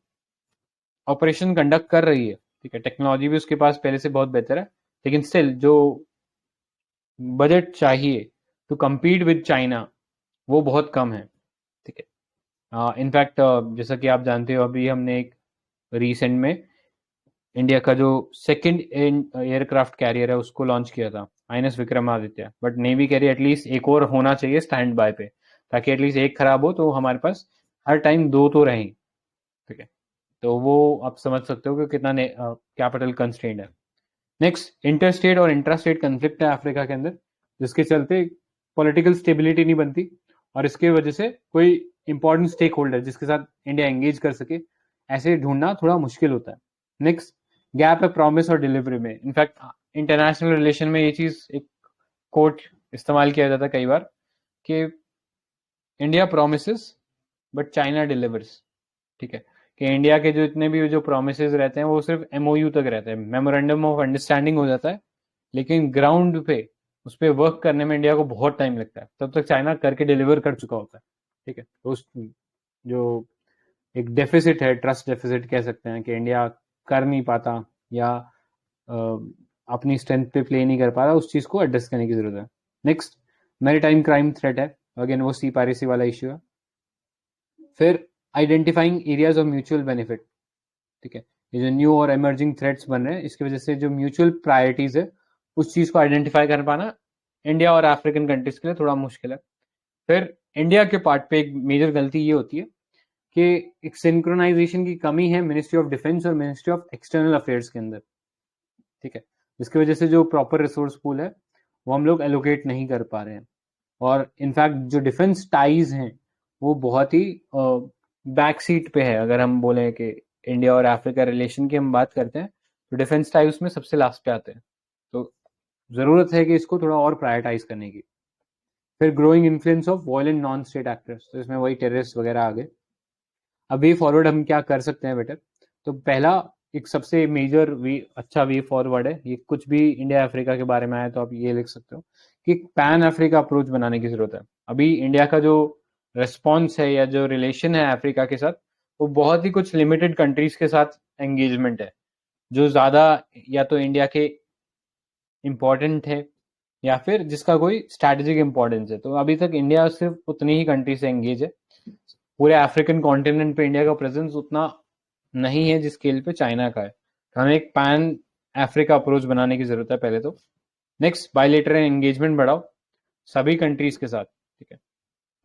ऑपरेशन कंडक्ट कर रही है, ठीक है, टेक्नोलॉजी भी उसके पास पहले से बहुत बेहतर है, लेकिन स्टिल जो बजट चाहिए टू कम्पीट विद चाइना वो बहुत कम है, ठीक है। इनफैक्ट जैसा कि आप जानते हो अभी हमने एक रिसेंट में इंडिया का जो सेकंड एयरक्राफ्ट कैरियर है उसको लॉन्च किया था, INS विक्रमादित्य, बट नेवी कह रही है एटलीस्ट एक और होना चाहिए स्टैंड बाय पे, ताकि एटलीस्ट एक खराब हो तो हमारे पास हर टाइम दो तो रहें। ठीक है, तो वो आप समझ सकते हो कि कितना कैपिटल कंस्ट्रेंट है। नेक्स्ट, इंटरस्टेट और इंट्रास्टेट कंफ्लिक्ट है अफ्रीका के अंदर, जिसके चलते पॉलिटिकल स्टेबिलिटी नहीं बनती, और इसके वजह से कोई इंपॉर्टेंट स्टेक होल्डर जिसके साथ इंडिया एंगेज कर सके, ऐसे ढूंढना थोड़ा मुश्किल होता है। नेक्स्ट, गैप है प्रॉमिस और डिलीवरी में। इनफैक्ट इंटरनेशनल रिलेशन में ये चीज एक कोट इस्तेमाल किया जाता है कई बार कि India promises but China delivers. ठीक है, कि इंडिया के जो इतने भी जो प्रोमिसेस रहते हैं वो सिर्फ MOU तक रहते हैं, मेमोरेंडम ऑफ अंडरस्टैंडिंग हो जाता है, लेकिन ग्राउंड पे उस पर वर्क करने में इंडिया को बहुत टाइम लगता है, तब तक चाइना करके डिलीवर कर चुका होता है। ठीक है, तो उस जो एक डेफिसिट है, ट्रस्ट डेफिसिट कह सकते हैं, कि इंडिया कर नहीं पाता या अपनी स्ट्रेंथ पे प्ले नहीं कर पा रहा, उस चीज को एड्रेस करने की जरूरत है। नेक्स्ट, मैरीटाइम क्राइम थ्रेट है, अगेन वो सी पायरेसी वाला इश्यू है। फिर identifying areas of mutual benefit. ठीक है, ये जो न्यू और इमर्जिंग थ्रेट्स बन रहे हैं, इसकी वजह से जो म्यूचुअल प्रायोरिटीज है उस चीज को आइडेंटिफाई कर पाना इंडिया और अफ्रीकन कंट्रीज के लिए थोड़ा मुश्किल है। फिर इंडिया के पार्ट पे एक मेजर गलती ये होती है कि एक सिंक्रोनाइजेशन की कमी है मिनिस्ट्री ऑफ डिफेंस और मिनिस्ट्री ऑफ एक्सटर्नल अफेयर्स के अंदर। ठीक है, जिसकी वजह से जो प्रॉपर रिसोर्स पूल है वो हम लोग एलोकेट नहीं कर पा रहे हैं, और इनफैक्ट जो डिफेंस टाइज हैं वो बहुत ही बैक सीट पे है। अगर हम बोले कि इंडिया और अफ्रीका रिलेशन की हम बात करते हैं तो डिफेंस टाइज उसमें सबसे लास्ट पे आते हैं, तो जरूरत है कि इसको थोड़ा और प्रायोरिटाइज करने की। फिर growing influence of violent non state actors, तो इसमें वही टेररिस्ट वगैरह आ गए। अब वे फॉरवर्ड हम क्या कर सकते हैं बेटर, तो पहला एक सबसे मेजर वे, अच्छा वे फॉरवर्ड है, ये कुछ भी इंडिया अफ्रीका के बारे में आया तो आप ये लिख सकते हो कि पैन अफ्रीका अप्रोच बनाने की जरूरत है। अभी इंडिया का जो रिस्पॉन्स है या जो रिलेशन है अफ्रीका के साथ, वो बहुत ही कुछ लिमिटेड कंट्रीज के साथ एंगेजमेंट है, जो ज्यादा या तो इंडिया के इम्पोर्टेंट है या फिर जिसका कोई स्ट्रैटेजिक इंपॉर्टेंस है। तो अभी तक इंडिया सिर्फ उतनी ही कंट्री से एंगेज है, पूरे अफ्रीकन कॉन्टिनेंट पे इंडिया का प्रेजेंस उतना नहीं है जिस स्केल पे चाइना का है। तो हमें एक पैन अफ्रीका अप्रोच बनाने की जरूरत है पहले तो। नेक्स्ट, बायलेटरल एंगेजमेंट बढ़ाओ सभी कंट्रीज के साथ। ठीक है,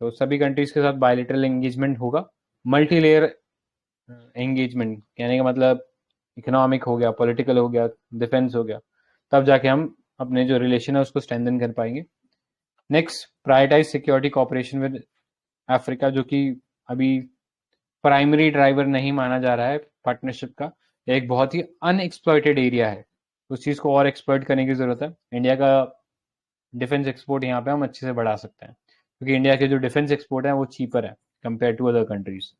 तो सभी कंट्रीज के साथ बायलेटरल एंगेजमेंट होगा। मल्टी लेयर एंगेजमेंट कहने का मतलब इकोनॉमिक हो गया, पॉलिटिकल हो गया, डिफेंस हो गया, तब जाके हम अपने जो रिलेशन है उसको स्ट्रेंथन कर पाएंगे। Next, prioritise security cooperation with Africa, जो कि अभी प्राइमरी ड्राइवर नहीं माना जा रहा है पार्टनरशिप का, एक बहुत ही अनएक्सप्लॉइटेड एरिया है, उस चीज को और एक्सप्लॉइट करने की जरूरत है। इंडिया का डिफेंस एक्सपोर्ट यहाँ पे हम अच्छे से बढ़ा सकते हैं, क्योंकि इंडिया के जो डिफेंस एक्सपोर्ट है वो चीपर है compare to other countries.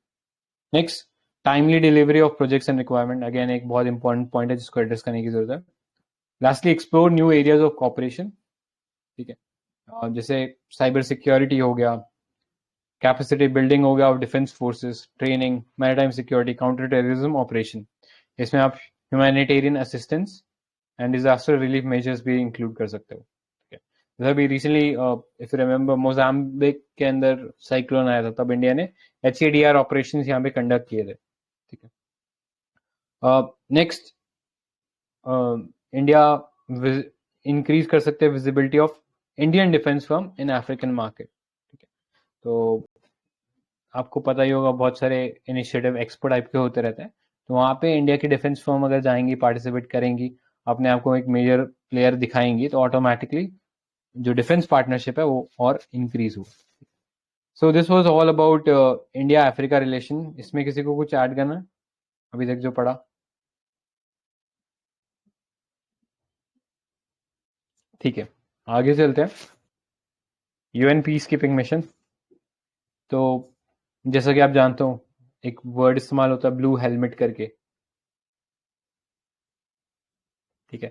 Next, timely delivery of projects and requirement, again एक बहुत इंपॉर्टेंट पॉइंट है जिसको एड्रेस करने की जरूरत है। Lastly, explore new areas of corporation. ठीक है, और जैसे साइबर सिक्योरिटी हो गया, कैपेसिटी बिल्डिंग हो गया of defence forces, training, maritime security, counter terrorism operation, इसमें आप humanitarian assistance and disaster relief measures भी इंक्लूड कर सकते हो। ठीक है, जैसे अभी recently if you remember Mozambique के अंदर साइक्लोन आया था, तब इंडिया ने HADR ऑपरेशन यहाँ पे कंडक्ट किए थे। ठीक है, नेक्स्ट, इंडिया इंक्रीज कर सकते हैं visibility of Indian defence firm in African market. ठीक है, तो आपको पता ही होगा बहुत सारे इनिशिएटिव एक्सपो टाइप के होते रहते हैं, तो वहाँ पे इंडिया की डिफेंस फर्म अगर जाएंगी, पार्टिसिपेट करेंगी, अपने आप को एक मेजर प्लेयर दिखाएंगी, तो ऑटोमेटिकली जो डिफेंस पार्टनरशिप है वो और इंक्रीज होगा। सो this was all about India Africa relation. इसमें किसी को कुछ ऐड करना है अभी तक जो पढ़ा? ठीक है, आगे चलते हैं। UN पीस कीपिंग मिशन, तो जैसा कि आप जानते हो एक वर्ड इस्तेमाल होता है ब्लू हेलमेट करके। ठीक है,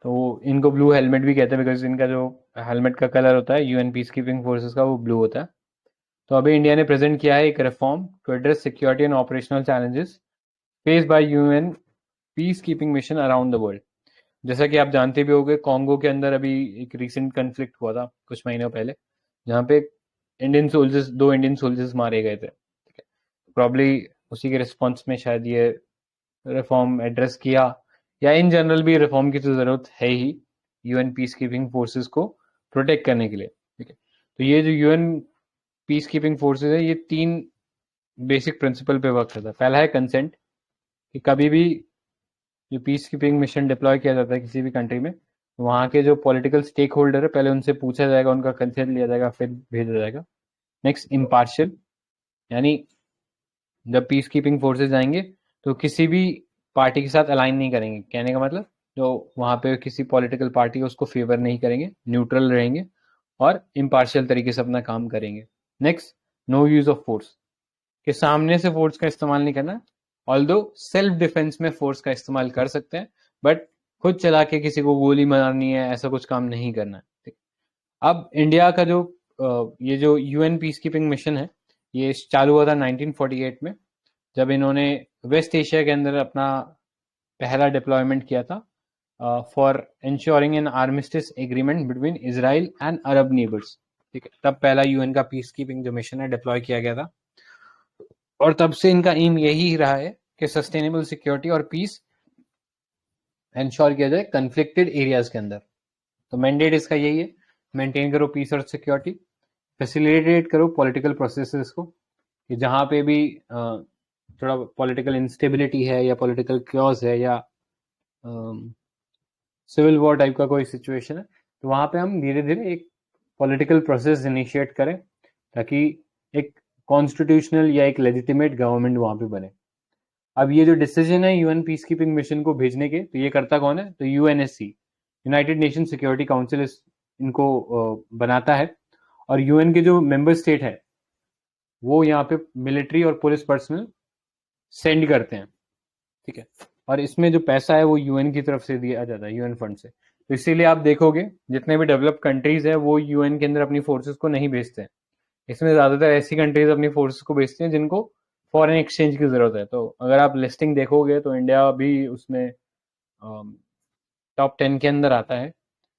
तो इनको ब्लू हेलमेट भी कहते हैं बिकॉज इनका जो हेलमेट का कलर होता है UN पीस कीपिंग फोर्सेस का वो ब्लू होता है। तो अभी इंडिया ने प्रेजेंट किया है एक reform to address security and operational challenges face by UN peacekeeping mission around the world. जैसा कि आप जानते भी होंगे, कॉन्गो के अंदर अभी एक रिसेंट कन्फ्लिक्ट हुआ था कुछ महीनों पहले, जहाँ पे दो इंडियन सोल्जर्स मारे गए थे। ठीक है, प्रॉब्ली उसी के रिस्पॉन्स में शायद ये रिफॉर्म एड्रेस किया, या इन जनरल भी रिफॉर्म की तो जरूरत है ही, यूएन पीस कीपिंग फोर्सेस को प्रोटेक्ट करने के लिए, ठीक है। तो ये जो यूएन पीस कीपिंग फोर्सेस है, ये 3 बेसिक प्रिंसिपल पे वर्क करता है। पहला है कंसेंट, कि कभी भी जो पीस कीपिंग मिशन डिप्लॉय किया जाता है किसी भी कंट्री में, वहाँ के जो पॉलिटिकल स्टेक होल्डर है पहले उनसे पूछा जाएगा, उनका कंसेंट लिया जाएगा, फिर भेजा जाएगा। नेक्स्ट, इम्पार्शियल, यानी जब पीस कीपिंग फोर्सेज आएंगे तो किसी भी पार्टी के साथ अलाइन नहीं करेंगे। कहने का मतलब, जो वहाँ पे किसी पॉलिटिकल पार्टी है उसको फेवर नहीं करेंगे, न्यूट्रल रहेंगे और इम्पार्शियल तरीके से अपना काम करेंगे। Next, no use of force, कि सामने से फोर्स का इस्तेमाल नहीं करना। ऑल्दो सेल्फ डिफेंस में फोर्स का इस्तेमाल कर सकते हैं, बट खुद चला के किसी को गोली मारनी है, ऐसा कुछ काम नहीं करना है, ठीक। अब इंडिया का जो ये जो यूएन पीस कीपिंग मिशन है, ये चालू हुआ था 1948 में, जब इन्होंने वेस्ट एशिया के अंदर अपना पहला डिप्लॉयमेंट किया था for ensuring an armistice agreement between Israel and Arab neighbours, ठीक है। तब पहला यूएन का पीस कीपिंग जो मिशन है डिप्लॉय किया गया था, और तब से इनका एम यही रहा है कि सस्टेनेबल सिक्योरिटी और पीस इंश्योर किया जाए कन्फ्लिक्टेड एरियाज के अंदर। तो मैंडेट इसका यही है, मेंटेन करो पीस और सिक्योरिटी, फैसिलिटेट करो पॉलिटिकल प्रोसेसेस को, कि जहाँ पे भी थोड़ा पॉलिटिकल इंस्टेबिलिटी है या पॉलिटिकल क्योस है या सिविल वॉर टाइप का कोई सिचुएशन है, तो वहाँ पे हम धीरे धीरे एक पॉलिटिकल प्रोसेस इनिशिएट करें, ताकि एक कॉन्स्टिट्यूशनल या एक लेजिटिमेट गवर्नमेंट वहाँ पे बने। अब ये जो डिसीजन है यूएन पीस कीपिंग मिशन को भेजने के, तो ये करता कौन है? तो UNSC, United nation security council, इनको बनाता है, और यूएन के जो मेंबर स्टेट है वो यहाँ पे मिलिट्री और पुलिस पर्सनल सेंड करते हैं, ठीक है। और इसमें जो पैसा है वो यूएन की तरफ से दिया जाता है, यूएन फंड से। तो इसीलिए आप देखोगे जितने भी डेवलप कंट्रीज है वो यूएन के अंदर अपनी फोर्सेस को नहीं भेजते हैं। इसमें ज्यादातर ऐसी कंट्रीज अपनी फोर्सेस को भेजते हैं जिनको फॉरेन एक्सचेंज की जरूरत है। तो अगर आप लिस्टिंग देखोगे तो इंडिया भी उसमें टॉप 10 के अंदर आता है,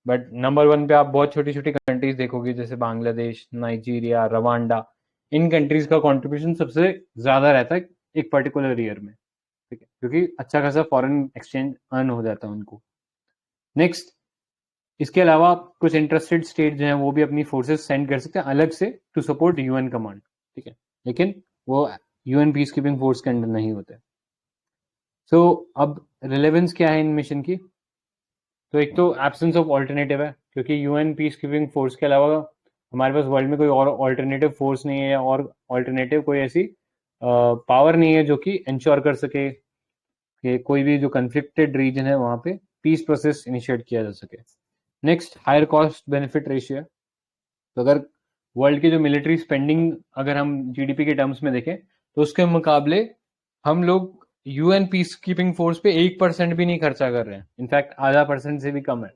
बट नंबर 1 पे आप बहुत छोटी छोटी कंट्रीज देखोगे, जैसे बांग्लादेश, नाइजीरिया, रवांडा। इन कंट्रीज का कंट्रीब्यूशन सबसे ज्यादा रहता है एक पर्टिकुलर ईयर में, ठीक है, क्योंकि अच्छा खासा फॉरेन एक्सचेंज अर्न हो जाता है उनको। नेक्स्ट, इसके अलावा कुछ इंटरेस्टेड स्टेट जो हैं वो भी अपनी फोर्सेस सेंड कर सकते हैं अलग से टू सपोर्ट यूएन कमांड, ठीक है, लेकिन वो यूएन पीस कीपिंग फोर्स के अंडर नहीं होते। सो अब रिलेवेंस क्या है इन मिशन की? तो एक तो एब्सेंस ऑफ ऑल्टरनेटिव है, क्योंकि यूएन पीस कीपिंग फोर्स के अलावा हमारे पास वर्ल्ड में कोई और ऑल्टरनेटिव फोर्स नहीं है, और ऑल्टरनेटिव कोई ऐसी पावर नहीं है जो कि इंश्योर कर सके कि कोई भी जो कन्फ्लिक्टेड रीजन है वहां पे पीस प्रोसेस इनिशिएट किया जा सके। Next, higher cost benefit ratio है। तो अगर वर्ल्ड की जो मिलिट्री स्पेंडिंग अगर हम जीडीपी के टर्म्स में देखें, तो उसके मुकाबले हम लोग यूएन पीस कीपिंग फोर्स पे 1% भी नहीं खर्चा कर रहे हैं। इनफैक्ट आधा % से भी कम है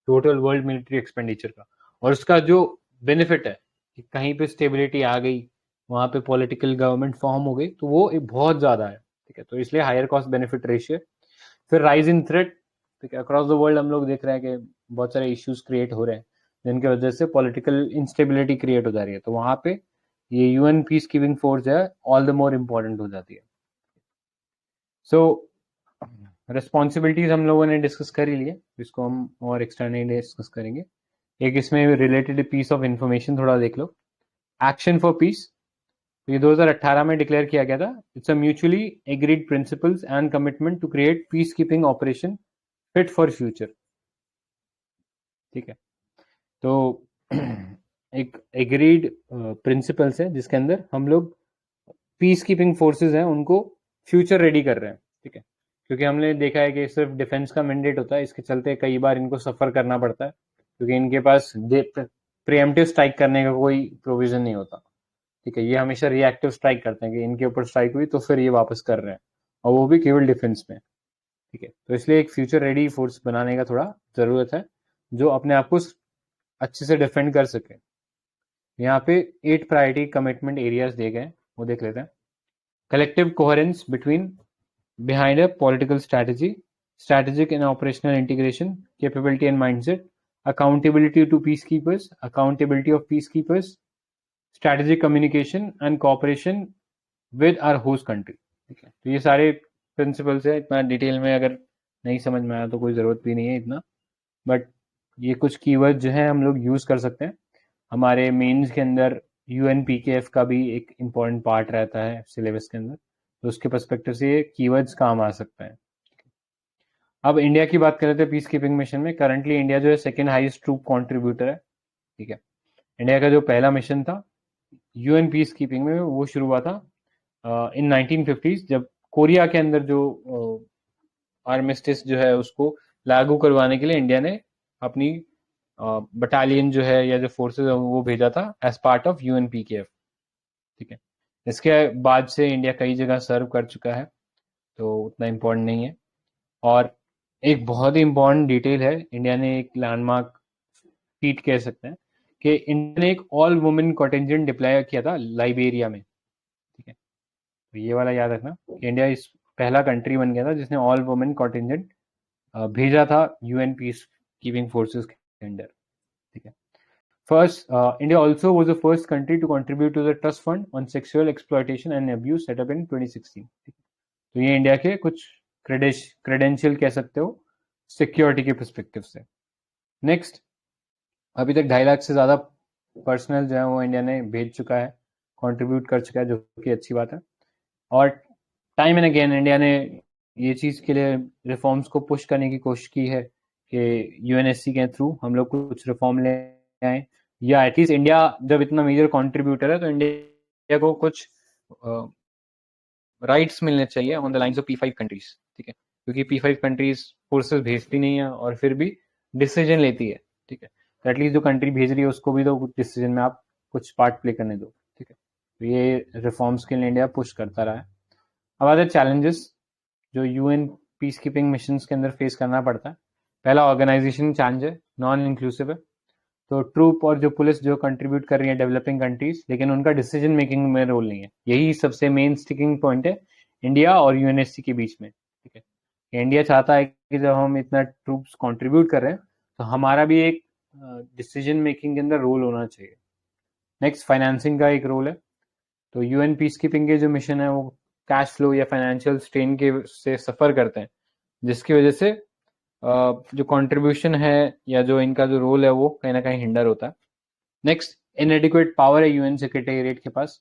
टोटल वर्ल्ड मिलिट्री एक्सपेंडिचर का। और उसका जो बेनिफिट है कि कहीं पे स्टेबिलिटी आ गई, वहां पे पॉलिटिकल गवर्नमेंट फॉर्म हो गई, तो वो एक बहुत ज्यादा है, ठीक है। तो इसलिए हायर कॉस्ट बेनिफिट रेशियो। फिर राइज इन थ्रेट, ठीक है, अक्रॉस द वर्ल्ड हम लोग देख रहे हैं कि बहुत सारे इश्यूज क्रिएट हो रहे हैं जिनकी वजह से पॉलिटिकल इंस्टेबिलिटी क्रिएट हो जा रही है, तो वहां पे ये यूएन पीस कीपिंग फोर्स है ऑल द मोर इम्पोर्टेंट हो जाती है। सो रिस्पॉन्सिबिलिटीज हम लोगों ने डिस्कस कर ही लिए, इसको हम और एक्सटर्नली डिस्कस करेंगे। एक इसमें रिलेटेड पीस ऑफ इंफॉर्मेशन थोड़ा देख लो, एक्शन फॉर पीस। ये 2018 में डिक्लेयर किया गया था। It's a mutually agreed principles and commitment to create peacekeeping operation fit for future, ठीक है। तो एक एग्रीड प्रिंसिपल्स है जिसके अंदर हम लोग पीस कीपिंग फोर्सेस हैं उनको फ्यूचर रेडी कर रहे हैं, ठीक है। क्योंकि हमने देखा है कि सिर्फ डिफेंस का मैंडेट होता है, इसके चलते कई बार इनको सफर करना पड़ता है, क्योंकि इनके पास प्रिएम्प्टिव स्ट्राइक करने का कोई प्रोविजन नहीं होता, ठीक है। ये हमेशा रिएक्टिव स्ट्राइक करते हैं कि इनके ऊपर स्ट्राइक हुई तो फिर ये वापस कर रहे हैं, और वो भी केवल डिफेंस में, ठीक है। तो इसलिए एक फ्यूचर रेडी फोर्स बनाने का थोड़ा जरूरत है जो अपने आप को अच्छे से डिफेंड कर सके। यहाँ पे 8 प्रायोरिटी कमिटमेंट एरियाज दिए गए, वो देख लेते हैं। Collective coherence between behind a political strategy, strategic and operational integration, capability and mindset, accountability to peacekeepers, accountability of peacekeepers, strategic communication and cooperation with our host country, ठीक है। तो ये सारे प्रिंसिपल्स है, इतना डिटेल में अगर नहीं समझ में आया तो कोई ज़रूरत भी नहीं है इतना, बट ये कुछ कीवर्ड जो है हम लोग यूज कर सकते हैं हमारे मेंस के अंदर। यूएनपीकेएफ का भी एक इम्पॉर्टेंट पार्ट रहता है सिलेबस के अंदर, तो उसके पर्सपेक्टिव से ये कीवर्ड्स काम आ सकते हैं। अब इंडिया की बात करें तो पीस कीपिंग मिशन में करंटली इंडिया जो है सेकेंड हाईएस्ट ट्रूप कंट्रीब्यूटर है। ठीक है, इंडिया का जो पहला मिशन था यूएन पीस कीपिंग में वो शुरू हुआ था इन 1950s, जब कोरिया के अंदर जो आर्मिस्टिस जो है उसको लागू करवाने के लिए इंडिया ने अपनी बटालियन जो है या जो फोर्सेस है वो भेजा था एज पार्ट ऑफ यूएनपीकेएफ। ठीक है, इसके बाद से इंडिया कई जगह सर्व कर चुका है, तो उतना इम्पोर्टेंट नहीं है। और एक बहुत ही इम्पोर्टेंट डिटेल है, इंडिया ने एक लैंडमार्क फीट कह सकते हैं कि इंडिया ने एक ऑल वुमेन कॉन्टिजेंट डिप्लॉय किया था लाइबेरिया में। ठीक है, तो ये वाला याद रखना कि इंडिया इस पहला कंट्री बन गया था जिसने ऑल वुमेन कॉन्टिजेंट भेजा था यूएन पीस कीपिंग फोर्सेस के अंडर। ठीक है, first India also was the first country to contribute to the trust fund on sexual exploitation and abuse set up in 2016। तो ये इंडिया के कुछ क्रेडेंशियल कह सकते हो सिक्योरिटी के पर्सपेक्टिव से। नेक्स्ट, अभी तक 2.5 लाख से ज़्यादा पर्सनल जो है वो इंडिया ने भेज चुका है, कंट्रीब्यूट कर चुका है, जो कि अच्छी बात है। और टाइम एंड अगेन इंडिया ने ये चीज़ के लिए रिफॉर्म्स को पुश करने की कोशिश की है कि यूएनएससी के थ्रू हम लोग कुछ रिफॉर्म ले आए, या एटलीस्ट इंडिया जब इतना मेजर कंट्रीब्यूटर है तो इंडिया को कुछ राइट्स मिलने चाहिए on the lines of P5 countries. ठीक है, क्योंकि P5 कंट्रीज फोर्सेस भेजती नहीं है और फिर भी डिसीजन लेती है। ठीक है, तो एटलीस्ट जो कंट्री भेज रही है उसको भी तो कुछ डिसीजन में आप कुछ पार्ट प्ले करने दो। ठीक है, तो ये रिफॉर्म्स के लिए इंडिया पुश करता रहा है। अब आते हैं चैलेंजेस जो यूएन पीस कीपिंग मिशन के अंदर फेस करना पड़ता है। पहला ऑर्गेनाइजेशन चैलेंज है, नॉन इंक्लूसिव है। तो ट्रूप और जो पुलिस जो कंट्रीब्यूट कर रही है डेवलपिंग कंट्रीज, लेकिन उनका डिसीजन मेकिंग में रोल नहीं है। यही सबसे मेन स्टिकिंग पॉइंट है इंडिया और यूएनएससी के बीच में। ठीक है, इंडिया चाहता है कि जब हम इतना ट्रूप्स कंट्रीब्यूट कर रहे हैं तो हमारा भी एक डिसीजन मेकिंग के अंदर रोल होना चाहिए। नेक्स्ट, फाइनेंसिंग का एक रोल है। तो यूएन पीस कीपिंग के जो मिशन है वो कैश फ्लो या फाइनेंशियल स्ट्रेन के से सफर करते हैं, जिसकी वजह से जो कंट्रीब्यूशन है या जो इनका जो रोल है वो कहीं ना कहीं हिंडर होता है। नेक्स्ट, इनएडिक्वेट पावर है यूएन सेक्रेटेरिएट के पास,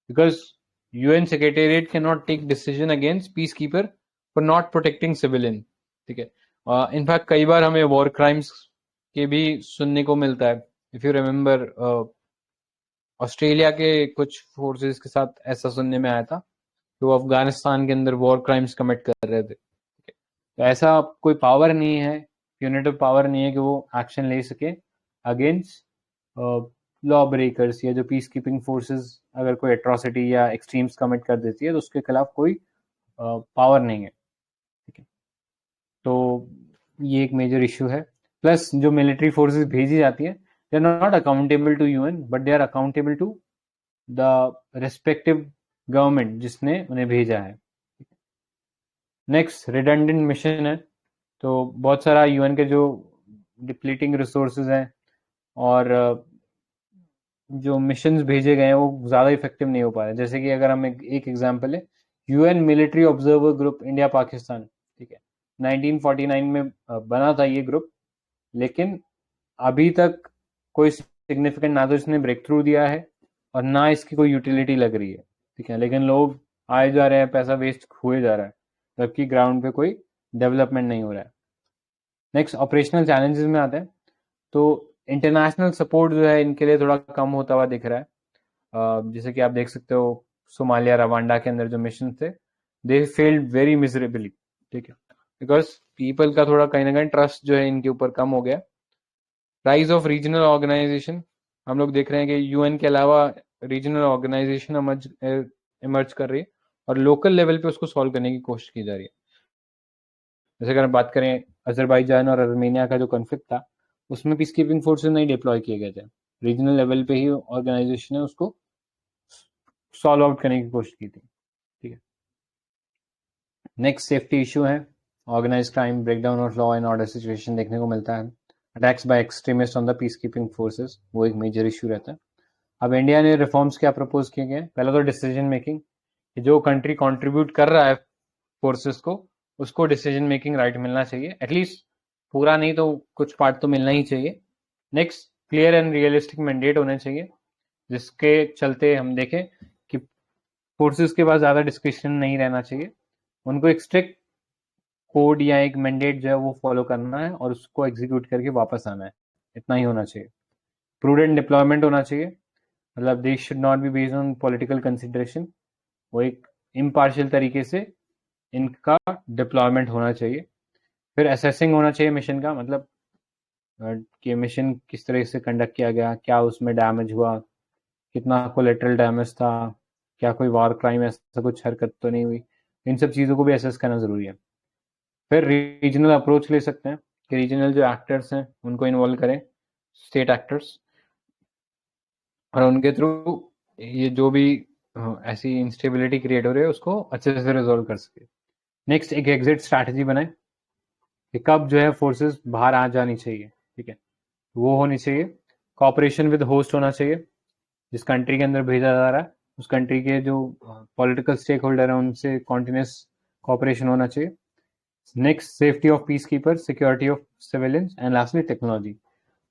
because UN secretariat can not take decision against peacekeeper for not protecting civilian. ठीक है, इनफैक्ट कई बार हमें वॉर क्राइम्स के भी सुनने को मिलता है। इफ यू रिमेम्बर, ऑस्ट्रेलिया के कुछ फोर्सेस के साथ ऐसा सुनने में आया था कि वो अफगानिस्तान के अंदर वॉर क्राइम्स कमिट कर रहे थे। तो ऐसा कोई पावर नहीं है, यूनिटिव पावर नहीं है कि वो एक्शन ले सके अगेंस्ट लॉ ब्रेकर्स, या जो पीस कीपिंग फोर्सेस अगर कोई एट्रोसिटी या एक्सट्रीम्स कमिट कर देती है तो उसके खिलाफ कोई पावर नहीं है। ठीक है, तो ये एक मेजर इशू है। प्लस जो मिलिट्री फोर्सेस भेजी जाती है they are not accountable to UN, but they are accountable to the respective government जिसने उन्हें भेजा है। नेक्स्ट, रिडंडेंट मिशन है। तो बहुत सारा यूएन के जो डिप्लीटिंग रिसोर्सेज हैं और जो मिशंस भेजे गए हैं वो ज़्यादा इफेक्टिव नहीं हो पा रहे। जैसे कि अगर हम एक एग्जांपल है, UN military observer group India Pakistan. ठीक है, 1949 में बना था ये ग्रुप, लेकिन अभी तक कोई सिग्निफिकेंट ना तो इसने ब्रेक थ्रू दिया है और ना इसकी कोई यूटिलिटी लग रही है। ठीक है, लेकिन लोग आए जा रहे हैं, पैसा वेस्ट हुए जा रहा है, जबकि ग्राउंड पे कोई डेवलपमेंट नहीं हो रहा है। नेक्स्ट, ऑपरेशनल चैलेंजेस में आते हैं। तो इंटरनेशनल सपोर्ट जो है इनके लिए थोड़ा कम होता हुआ दिख रहा है। जैसे कि आप देख सकते हो सोमालिया रवांडा के अंदर जो मिशन थे दे फेल्ड वेरी मिजरेबली। ठीक है, बिकॉज पीपल का थोड़ा कहीं ना कहीं ट्रस्ट जो है इनके ऊपर कम हो गया। राइज ऑफ रीजनल ऑर्गेनाइजेशन, हम लोग देख रहे हैं कि यूएन के अलावा रीजनल ऑर्गेनाइजेशन इमर्ज कर रही है और लोकल लेवल पे उसको सॉल्व करने की कोशिश की जा रही है। जैसे अगर हम बात करें अजरबैजान और अर्मेनिया का जो कॉन्फ्लिक्ट था उसमें पीस कीपिंग फोर्सेस नहीं डिप्लॉय किए गए थे, रीजनल लेवल पे ही ऑर्गेनाइजेशन ने उसको सॉल्व आउट करने की कोशिश की थी। ठीक है, नेक्स्ट सेफ्टी इशू है, organise crime, breakdown of law and order situation देखने को मिलता है। Attacks by extremist on the peacekeeping forces, वो एक मेजर इशू रहता है। अब इंडिया ने रिफॉर्म्स क्या प्रपोज किए गए? पहला तो डिसीजन मेकिंग, जो कंट्री कंट्रीब्यूट कर रहा है फोर्सेस को उसको डिसीजन मेकिंग राइट मिलना चाहिए, एटलीस्ट पूरा नहीं तो कुछ पार्ट तो मिलना ही चाहिए। Next, clear and realistic mandate होने चाहिए, जिसके चलते हम देखें कि फोर्सेस के पास ज़्यादा डिस्क्रिप्शन नहीं रहना चाहिए, उनको एक स्ट्रिक्ट कोड या एक मैंडेट जो है वो फॉलो करना है और उसको एग्जीक्यूट करके वापस आना है, इतना ही होना चाहिए। प्रूडेंट डिप्लॉयमेंट होना चाहिए, मतलब देश should not be based on political consideration, वो एक इम्पार्शियल तरीके से इनका डिप्लॉयमेंट होना चाहिए। फिर असेसिंग होना चाहिए मिशन का, मतलब कि मिशन किस तरह से कंडक्ट किया गया, क्या उसमें डैमेज हुआ, कितना कोलेटरल डैमेज था, क्या कोई वार क्राइम ऐसा कुछ हरकत तो नहीं हुई, इन सब चीज़ों को भी असेस करना ज़रूरी है। फिर रीजनल अप्रोच ले सकते हैं कि रीजनल जो एक्टर्स हैं उनको इन्वॉल्व करें, स्टेट एक्टर्स, और उनके थ्रू ये जो भी ऐसी इंस्टेबिलिटी क्रिएट हो रही है उसको अच्छे से रिजोल्व कर सके। नेक्स्ट, एक एग्जिट स्ट्रैटेजी बनाए कि कब जो है फोर्सेस बाहर आ जानी चाहिए, ठीक है, वो होनी चाहिए। कॉपरेशन विद होस्ट होना चाहिए, जिस कंट्री के अंदर भेजा जा रहा है उस कंट्री के जो पॉलिटिकल स्टेक होल्डर हैं उनसे कॉन्टिन्यूस कॉपरेशन होना चाहिए। Next, safety of peace keeper, security of civilians and lastly technology.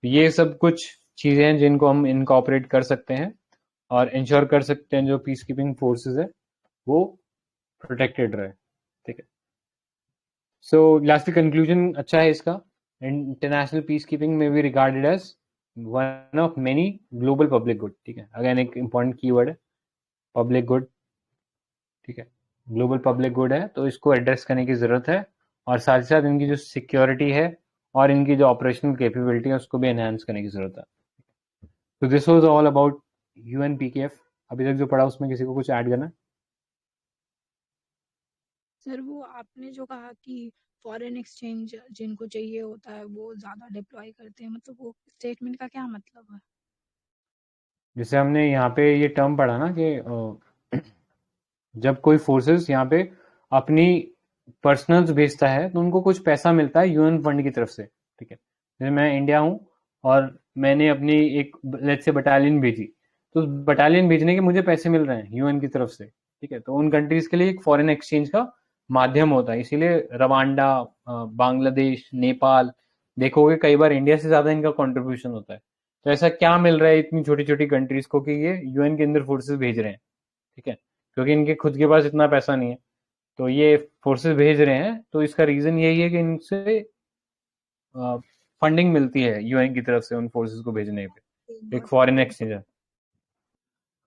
ये सब कुछ चीज़ें हैं जिनको हम इनकॉपरेट कर सकते हैं और इंश्योर कर सकते हैं जो पीस कीपिंग फोर्सेज है वो प्रोटेक्टेड रहे, ठीक है। सो लास्ट कंक्लूजन अच्छा है इसका, इंटरनेशनल पीस कीपिंग में भी regarded as one of many global public good, ठीक है, अगेन एक इंपॉर्टेंट कीवर्ड है पब्लिक गुड, ठीक है, ग्लोबल पब्लिक गुड है तो इसको एड्रेस करने की ज़रूरत है, और साथ ही साथ इनकी जो सिक्योरिटी है और इनकी जो ऑपरेशनल कैपेबिलिटी है उसको भी एनहांस करने की ज़रूरत है। तो दिस वाज ऑल अबाउट यूएनपीकेएफ। अभी तक जो पढ़ा उसमें किसी को कुछ ऐड करना है? सर वो आपने जो कहा कि फॉरेन एक्सचेंज जिनको चाहिए होता है वो ज़्यादा डिप्लॉय करते हैं, मतलब वो स्टेटमेंट का क्या मतलब है? जैसे हमने यहाँ पे ये टर्म पढ़ा ना कि जब कोई फोर्सेस यहाँ पे अपनी पर्सनल्स भेजता है तो उनको कुछ पैसा मिलता है यूएन फंड की तरफ से, ठीक है। जैसे मैं इंडिया हूँ और मैंने अपनी एक लेट्स से बटालियन भेजी, तो उस बटालियन भेजने के मुझे पैसे मिल रहे हैं यूएन की तरफ से, ठीक है। तो उन कंट्रीज के लिए एक फॉरेन एक्सचेंज का माध्यम होता है, इसीलिए रवांडा, बांग्लादेश, नेपाल, देखोगे कई बार इंडिया से ज्यादा इनका कंट्रीब्यूशन होता है। तो ऐसा क्या मिल रहा है इतनी छोटी छोटी कंट्रीज को कि ये यूएन के अंदर फोर्सेस भेज रहे हैं, ठीक है, क्योंकि इनके खुद के पास इतना पैसा नहीं है, तो ये फोर्सेस भेज रहे हैं, तो इसका रीजन यही है कि इनसे फंडिंग मिलती है यूएन की तरफ से उन फोर्सेस को भेजने पे, एक फॉरेन एक्सचेंज है।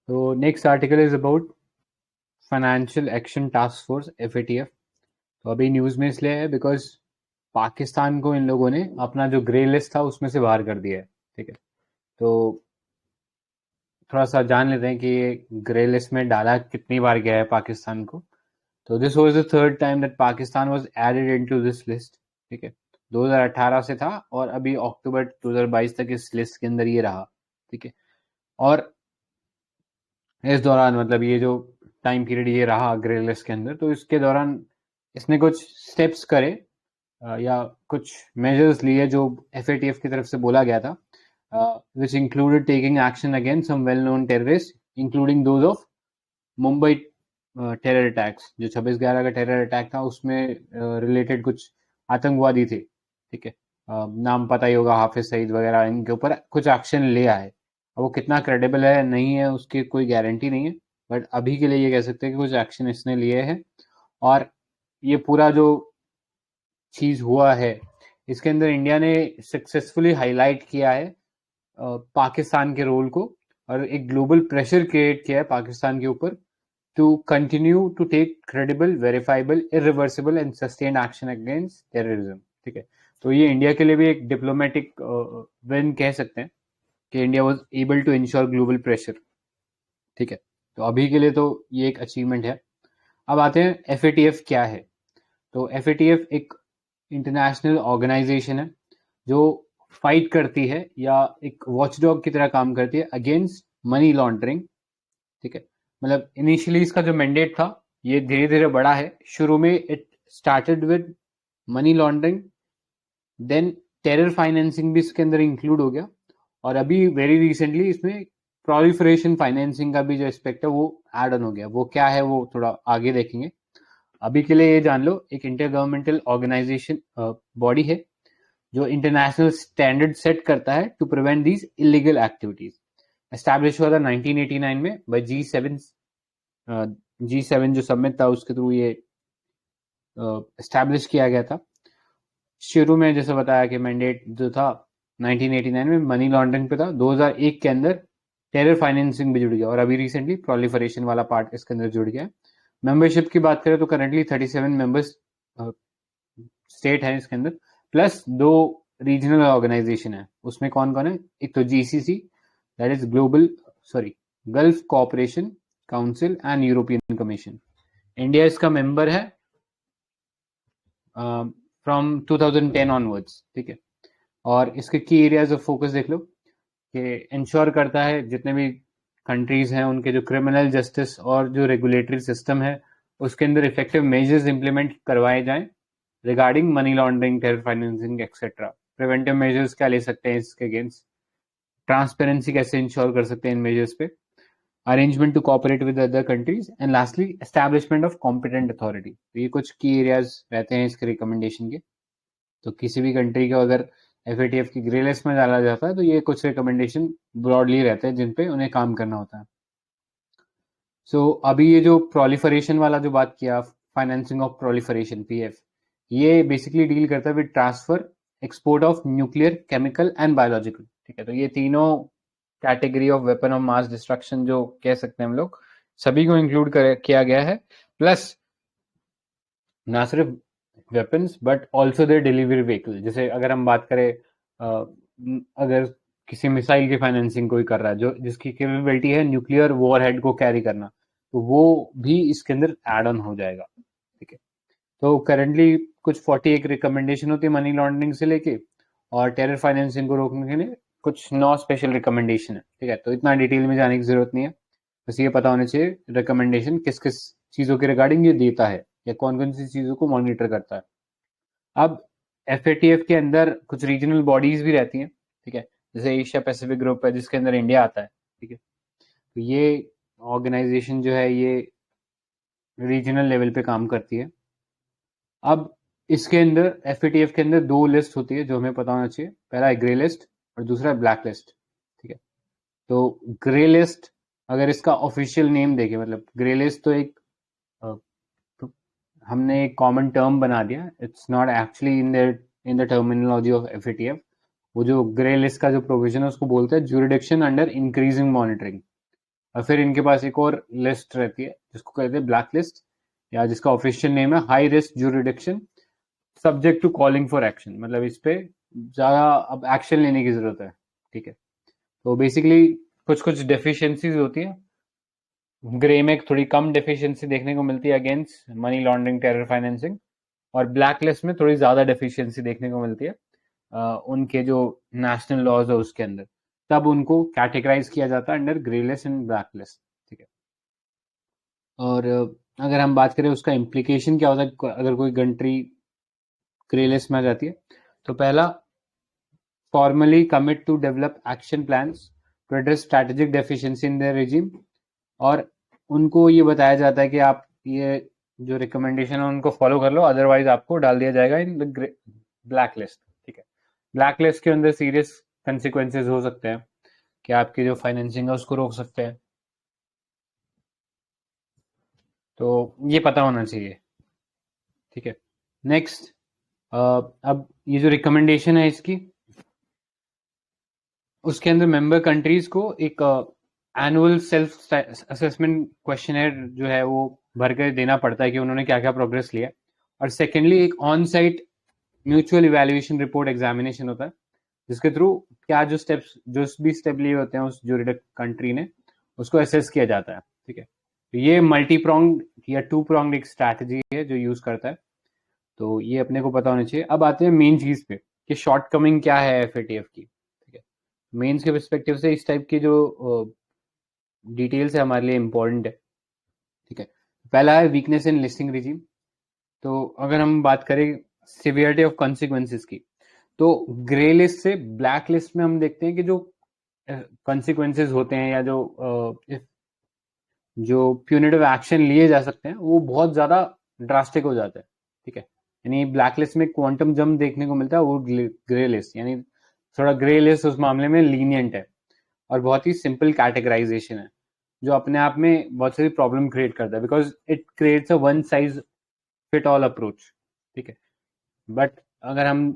तो next article is about financial action task force, FATF. तो अभी न्यूज में इसलिए है बिकॉज पाकिस्तान को इन लोगों ने अपना जो ग्रे लिस्ट था उसमें से बाहर कर दिया है, ठीक है। तो थोड़ा सा जान लेते हैं कि ये ग्रे लिस्ट में डाला कितनी बार गया है पाकिस्तान को। तो this was the third time that Pakistan was added into this list, ठीक है। 2018 से था और अभी अक्टूबर 2022 तक इस लिस्ट के अंदर ये रहा, ठीक है। और इस दौरान मतलब ये जो टाइम पीरियड ये रहा ग्रे लिस्ट के अंदर, तो इसके दौरान इसने कुछ स्टेप्स करे या कुछ मेजर्स लिए जो एफएटीएफ की तरफ से बोला गया था, which included taking action against some well known terrorist including those of Mumbai terror attacks. जो 26/11 का टेरर अटैक था उसमें रिलेटेड कुछ आतंकवादी थे, ठीक है, नाम पता ही होगा, हाफिज सईद वगैरह, इनके ऊपर कुछ एक्शन लिया है। अब वो कितना क्रेडिबल है नहीं है उसकी कोई गारंटी नहीं है, बट अभी के लिए ये कह सकते हैं कि कुछ एक्शन इसने लिए हैं। और ये पूरा जो चीज हुआ है इसके अंदर इंडिया ने सक्सेसफुली हाईलाइट किया है पाकिस्तान के रोल को, और एक ग्लोबल प्रेशर क्रिएट किया है पाकिस्तान के ऊपर to continue to take credible, verifiable, irreversible and sustained action against terrorism, ठीक है। तो ये इंडिया के लिए भी एक डिप्लोमेटिक विन कह सकते हैं कि India was able to ensure global pressure, ठीक है। तो अभी के लिए तो ये एक अचीवमेंट है। अब आते हैं एफएटीएफ क्या है। तो एफएटीएफ एक इंटरनेशनल ऑर्गेनाइजेशन है जो फाइट करती है या एक वॉचडॉग की तरह काम करती है अगेंस्ट मनी लॉन्ड्रिंग, ठीक है। मतलब इनिशियली इसका जो मैंडेट था ये धीरे धीरे बढ़ा है। शुरू में it started with money laundering, then terror financing भी इसके अंदर इंक्लूड हो गया, और अभी वेरी रिसेंटली इसमें प्रोलिफरेशन फाइनेंसिंग का भी जो एस्पेक्ट है वो एड ऑन हो गया। वो क्या है वो थोड़ा आगे देखेंगे। अभी के लिए ये जान लो एक इंटर गवर्नमेंटल ऑर्गेनाइजेशन बॉडी है जो इंटरनेशनल स्टैंडर्ड सेट करता है to prevent these illegal activities. Establish हुआ था 1989 में बाय G7 जो समिट था उसके थ्रू ये एस्टैब्लिश किया गया था। शुरू में जैसे बताया कि मैंडेट जो था 1989 में मनी लॉन्ड्रिंग पे था, 2001 के अंदर टेरर फाइनेंसिंग भी जुड़ गया और अभी रिसेंटली प्रोलिफरेशन वाला पार्ट इसके अंदर जुड़ गया। मेंबरशिप की बात करें तो करंटली 37 मेंबर्स स्टेट है इसके अंदर, प्लस 2 रीजनल ऑर्गेनाइजेशन है। उसमें कौन कौन है? एक तो GCC, that is gulf cooperation council and European commission. India इसका मेंबर है फ्रॉम 2010 ऑनवर्ड्स, ठीक है। और इसके की एरियाज ऑफ फोकस देख लो कि इंश्योर करता है जितने भी कंट्रीज हैं उनके जो क्रिमिनल जस्टिस और जो रेगुलेटरी सिस्टम है उसके अंदर इफेक्टिव मेजर्स इंप्लीमेंट करवाए जाएं regarding money laundering, terror financing etcetera. Preventive measures क्या ले सकते हैं इसके अगेंस्ट, ट्रांसपेरेंसी कैसे इंश्योर कर सकते हैं इन मेजर्स पे, arrangement to cooperate with other countries and lastly establishment of competent authority. तो ये कुछ की एरियाज रहते हैं इसके रिकमेंडेशन के। तो किसी भी कंट्री को अगर FATF की ग्रे लिस्ट में डाला जाता है तो ये कुछ रिकमेंडेशन ब्रॉडली रहते हैं जिन पे उन्हें काम करना होता है। सो अभी ये जो प्रोलिफरेशन वाला जो बात किया, फाइनेंसिंग ऑफ प्रोलिफरेशन PF, ये बेसिकली डील करता है with transfer, export of nuclear, chemical and biological, ठीक है। तो ये तीनों category of weapon of mass destruction जो कह सकते हैं हम लोग, सभी को इंक्लूड किया गया है। प्लस ना सिर्फ weapons but also there delivery vehicle. जैसे अगर हम बात करें अगर किसी मिसाइल की फाइनेंसिंग कोई कर रहा है जो जिसकी कैपेबिलिटी है न्यूक्लियर वॉरहेड को कैरी करना, तो वो भी इसके अंदर एड ऑन हो जाएगा, ठीक है। तो करंटली कुछ 41 रिकमेंडेशन होती है मनी लॉन्ड्रिंग से लेके, और टेरर फाइनेंसिंग को रोकने के लिए कुछ 9 स्पेशल रिकमेंडेशन है, ठीक है। तो इतना डिटेल में जाने की जरूरत नहीं है, बस ये पता होना चाहिए रिकमेंडेशन किस किस चीजों के रिगार्डिंग ये देता है या कौन कौन सी चीजों को मॉनिटर करता है। अब FATF के अंदर कुछ रीजनल बॉडीज भी रहती हैं, ठीक है। जैसे एशिया पैसिफिक ग्रुप है जिसके अंदर इंडिया आता है, ठीक है। तो ये ऑर्गेनाइजेशन जो है ये रीजनल लेवल पे काम करती है। अब इसके अंदर FATF के अंदर 2 लिस्ट होती है जो हमें पता होना चाहिए, पहला है ग्रे लिस्ट और दूसरा है ब्लैक लिस्ट, ठीक है। तो ग्रे लिस्ट अगर इसका ऑफिशियल नेम देखें, मतलब ग्रे लिस्ट तो एक हमने एक कॉमन टर्म बना दिया, it's not actually in the terminology of FATF। वो जो ग्रे लिस्ट का जो प्रोविजन है उसको बोलते हैं ज्यूरिडिक्शन अंडर इंक्रीजिंग मॉनिटरिंग। और फिर इनके पास एक और लिस्ट रहती है जिसको कहते हैं ब्लैक लिस्ट, या जिसका ऑफिशियल नेम है high risk jurisdiction subject to calling for action. मतलब इस पे ज्यादा अब एक्शन लेने की जरूरत है, ठीक है। तो बेसिकली कुछ कुछ डेफिशिएंसीज होती है, ग्रे में थोड़ी कम डेफिशिएंसी देखने को मिलती है against money laundering, terror financing, और ब्लैक लिस्ट में थोड़ी ज्यादा डेफिशिएंसी देखने को मिलती है उनके जो नेशनल लॉज है उसके अंदर। तब उनको कैटेगराइज किया जाता है under grey list and black list, ठीक है। और अगर हम बात करें उसका इम्प्लीकेशन क्या होता है अगर कोई कंट्री ग्रे लिस्ट में आ जाती है, तो पहला, formally commit to develop action plans to address strategic deficiency in their regime. और उनको ये बताया जाता है कि आप ये जो रिकमेंडेशन है उनको फॉलो कर लो, अदरवाइज आपको डाल दिया जाएगा इन द ब्लैक लिस्ट, ठीक है। ब्लैक लिस्ट के अंदर सीरियस कंसिक्वेंसेस हो सकते हैं कि आपकी जो फाइनेंसिंग है उसको रोक सकते हैं, तो ये पता होना चाहिए, ठीक है। नेक्स्ट, अब ये जो रिकमेंडेशन है इसकी, उसके अंदर मेंबर कंट्रीज को एक एनुअल सेल्फ असेसमेंट क्वेश्चनर जो है वो भर कर देना पड़ता है कि उन्होंने क्या क्या प्रोग्रेस लिया। और सेकेंडली एक on site mutual evaluation report examination होता है जिसके थ्रू क्या जो भी स्टेप लिए होते हैं उस ज्यूरिडिक कंट्री ने उसको असेस किया जाता है, ठीक है। तो ये मल्टी प्रोंग्ड या 2 प्रोंग्ड एक स्ट्रैटेजी है जो यूज करता है, तो ये अपने को पता होना चाहिए। अब आते हैं मेन चीज पे कि शॉर्टकमिंग क्या है FATF की, ठीक है। मेन्स के पर्सपेक्टिव से इस टाइप की जो डिटेल्स है हमारे लिए इंपॉर्टेंट है, ठीक है। पहला है वीकनेस इन लिस्टिंग रिजीम। तो अगर हम बात करें सिवियरिटी ऑफ कॉन्सिक्वेंसेस की, तो ग्रे लिस्ट से ब्लैक लिस्ट में हम देखते हैं कि जो कॉन्सिक्वेंसेस होते हैं या जो प्यूनिटिव एक्शन लिए जा सकते हैं वो बहुत ज्यादा ड्रास्टिक हो जाते हैं, ठीक है। यानी ब्लैक लिस्ट में क्वांटम जंप देखने को मिलता है, वो ग्रे लिस्ट, यानी थोड़ा ग्रे लिस्ट उस मामले में लीनियंट है और बहुत ही सिंपल कैटेगराइजेशन है, जो अपने आप में बहुत सारी प्रॉब्लम क्रिएट करता है, because it creates a one size fit all approach. ठीक है, बट अगर हम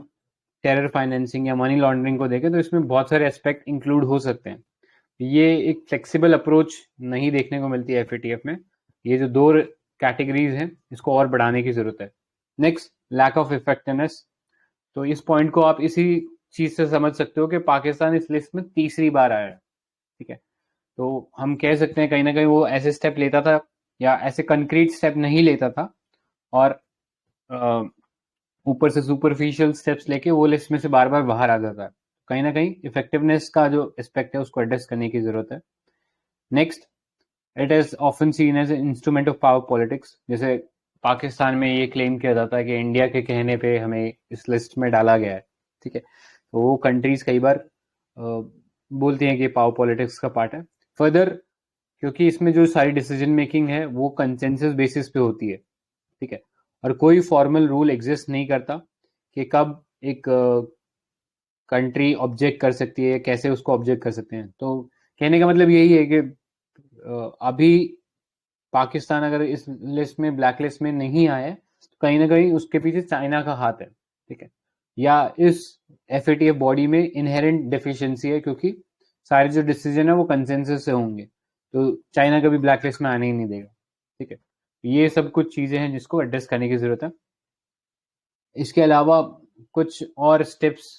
टेरर फाइनेंसिंग या मनी लॉन्ड्रिंग को देखें तो इसमें बहुत सारे एस्पेक्ट इंक्लूड हो सकते हैं। ये एक फ्लेक्सिबल अप्रोच नहीं देखने को मिलती है एफएटीएफ में। ये जो दो कैटेगरीज हैं इसको और बढ़ाने की जरूरत है। Next, lack of effectiveness. तो इस पॉइंट को आप इसी चीज से समझ सकते हो कि पाकिस्तान इस लिस्ट में तीसरी बार आया है। ठीक है, तो हम कह सकते हैं कहीं ना कहीं वो ऐसे स्टेप लेता था या ऐसे कंक्रीट स्टेप नहीं लेता था, और ऊपर से सुपरफिशियल स्टेप्स लेके वो लिस्ट में से बार बार बाहर आ जाता है। कहीं ना कहीं इफेक्टिवनेस का जो एस्पेक्ट है उसको एड्रेस करने की जरूरत है। Next, it is often seen as instrument of power politics. जैसे पाकिस्तान में ये क्लेम किया जाता है कि इंडिया के कहने पे हमें इस लिस्ट में डाला गया है। ठीक है, तो वो कंट्रीज कई बार बोलती हैं कि पावर पॉलिटिक्स का पार्ट है। फर्दर, क्योंकि इसमें जो सारी डिसीजन मेकिंग है वो कंसेंसस बेसिस पे होती है। ठीक है, और कोई फॉर्मल रूल एग्जिस्ट नहीं करता कि कब एक कंट्री ऑब्जेक्ट कर सकती है, कैसे उसको ऑब्जेक्ट कर सकते हैं। तो कहने का मतलब यही है कि अभी पाकिस्तान अगर इस लिस्ट में, ब्लैक लिस्ट में नहीं आया है, तो कहीं ना कहीं उसके पीछे चाइना का हाथ है। ठीक है, या इस एफएटीएफ बॉडी में इनहेरेंट डिफिशियंसी है, क्योंकि सारे जो डिसीजन है वो कंसेंसस से होंगे, तो चाइना कभी ब्लैक लिस्ट में आने ही नहीं देगा। ठीक है, ये सब कुछ चीजें हैं जिसको एड्रेस करने की जरूरत है। इसके अलावा कुछ और स्टेप्स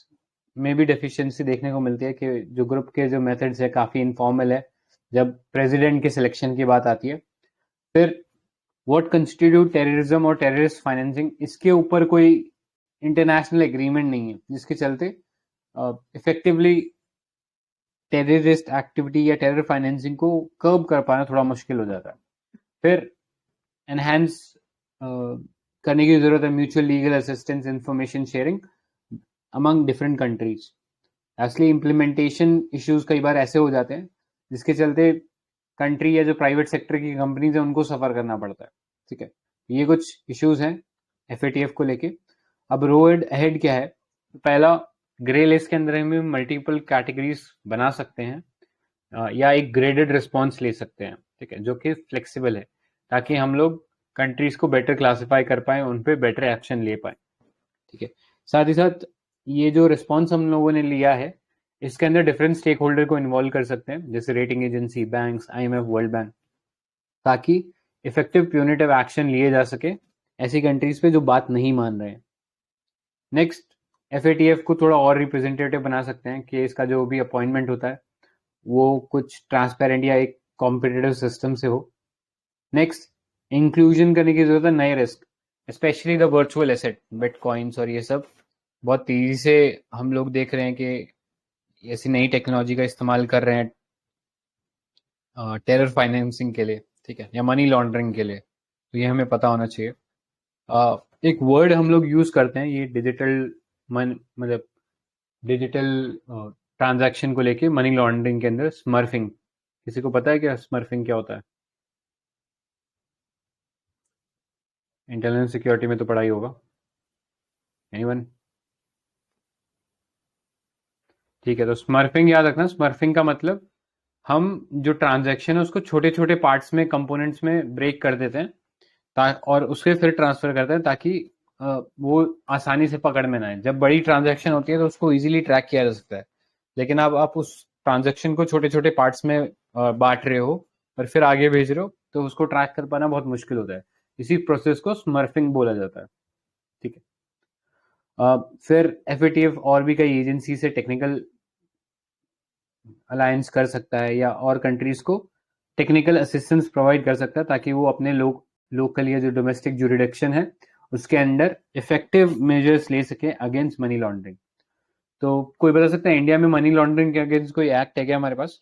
में भी डेफिशिएंसी देखने को मिलती है कि जो ग्रुप के जो मेथड्स है काफ़ी इनफॉर्मल है जब प्रेसिडेंट के सिलेक्शन की बात आती है। फिर व्हाट कंस्टिट्यूट टेररिज्म और टेररिस्ट फाइनेंसिंग, इसके ऊपर कोई इंटरनेशनल एग्रीमेंट नहीं है, जिसके चलते इफेक्टिवली टेररिस्ट एक्टिविटी या टेरर फाइनेंसिंग को कर्ब कर पाना थोड़ा मुश्किल हो जाता है। फिर एनहेंस करने की जरूरत है mutual legal assistance information sharing among different countries. असली इम्प्लीमेंटेशन इश्यूज कई बार ऐसे हो जाते हैं जिसके चलते कंट्री या जो प्राइवेट सेक्टर की कंपनीज है उनको सफर करना पड़ता है। ठीक है, ये कुछ इश्यूज हैं एफएटीएफ को लेके। अब रोड अहेड क्या है? पहला, ग्रे लिस्ट के अंदर हम मल्टीपल कैटेगरीज बना सकते हैं, या एक ग्रेडेड रिस्पॉन्स ले सकते हैं। ठीक है, जो कि फ्लेक्सिबल है, ताकि हम लोग कंट्रीज को बेटर क्लासिफाई कर पाए, उन पे बेटर एक्शन ले पाए। ठीक है, साथ ही साथ ये जो रिस्पॉन्स हम लोगों ने लिया है इसके अंदर डिफरेंट स्टेक होल्डर को इन्वॉल्व कर सकते हैं, जैसे rating agency, banks, IMF, world bank, ताकि इफेक्टिव प्यूनिटिव एक्शन लिए जा सके ऐसी कंट्रीज पे जो बात नहीं मान रहे हैं। नेक्स्ट, एफएटीएफ को थोड़ा और रिप्रेजेंटेटिव बना सकते हैं कि इसका जो भी अपॉइंटमेंट होता है वो कुछ ट्रांसपेरेंट या एक कॉम्पिटेटिव सिस्टम से हो। नेक्स्ट, इंक्लूजन करने की जरूरत है नए risk, specially the virtual asset, bitcoins और ये सब बहुत तेजी से हम लोग देख रहे हैं कि ऐसी नई टेक्नोलॉजी का इस्तेमाल कर रहे हैं टेरर फाइनेंसिंग के लिए। ठीक है, या मनी लॉन्ड्रिंग के लिए, तो ये हमें पता होना चाहिए। एक वर्ड हम लोग यूज करते हैं ये डिजिटल मन, मतलब डिजिटल ट्रांजैक्शन को लेके मनी लॉन्ड्रिंग के अंदर, स्मर्फिंग। किसी को पता है क्या स्मर्फिंग क्या होता है? इंटेलिजेंस सिक्योरिटी में तो पढ़ाई होगा। एनीवन? ठीक है, तो स्मर्फिंग याद रखना। स्मर्फिंग का मतलब हम जो ट्रांजैक्शन है उसको छोटे छोटे पार्ट्स में, कंपोनेंट्स में ब्रेक कर देते हैं, और उसके फिर ट्रांसफर करते हैं, ताकि वो आसानी से पकड़ में ना आए। जब बड़ी ट्रांजैक्शन होती है तो उसको इजीली ट्रैक किया जा सकता है, लेकिन अब आप उस ट्रांजैक्शन को छोटे छोटे पार्ट्स में बांट रहे हो और फिर आगे भेज रहे हो, तो उसको ट्रैक कर पाना बहुत मुश्किल होता है। इसी प्रोसेस को स्मर्फिंग बोला जाता है। ठीक है, फिर एफएटीएफ और भी कई एजेंसी से टेक्निकल अलायंस कर सकता है या और कंट्रीज को टेक्निकल असिस्टेंस प्रोवाइड कर सकता है, ताकि वो अपने लोकल या जो डोमेस्टिक जुरिडिक्शन है उसके अंडर इफेक्टिव मेजर्स ले सके अगेंस्ट मनी लॉन्ड्रिंग। तो कोई बता सकता है इंडिया में मनी लॉन्ड्रिंग के अगेंस्ट कोई एक्ट है क्या हमारे पास?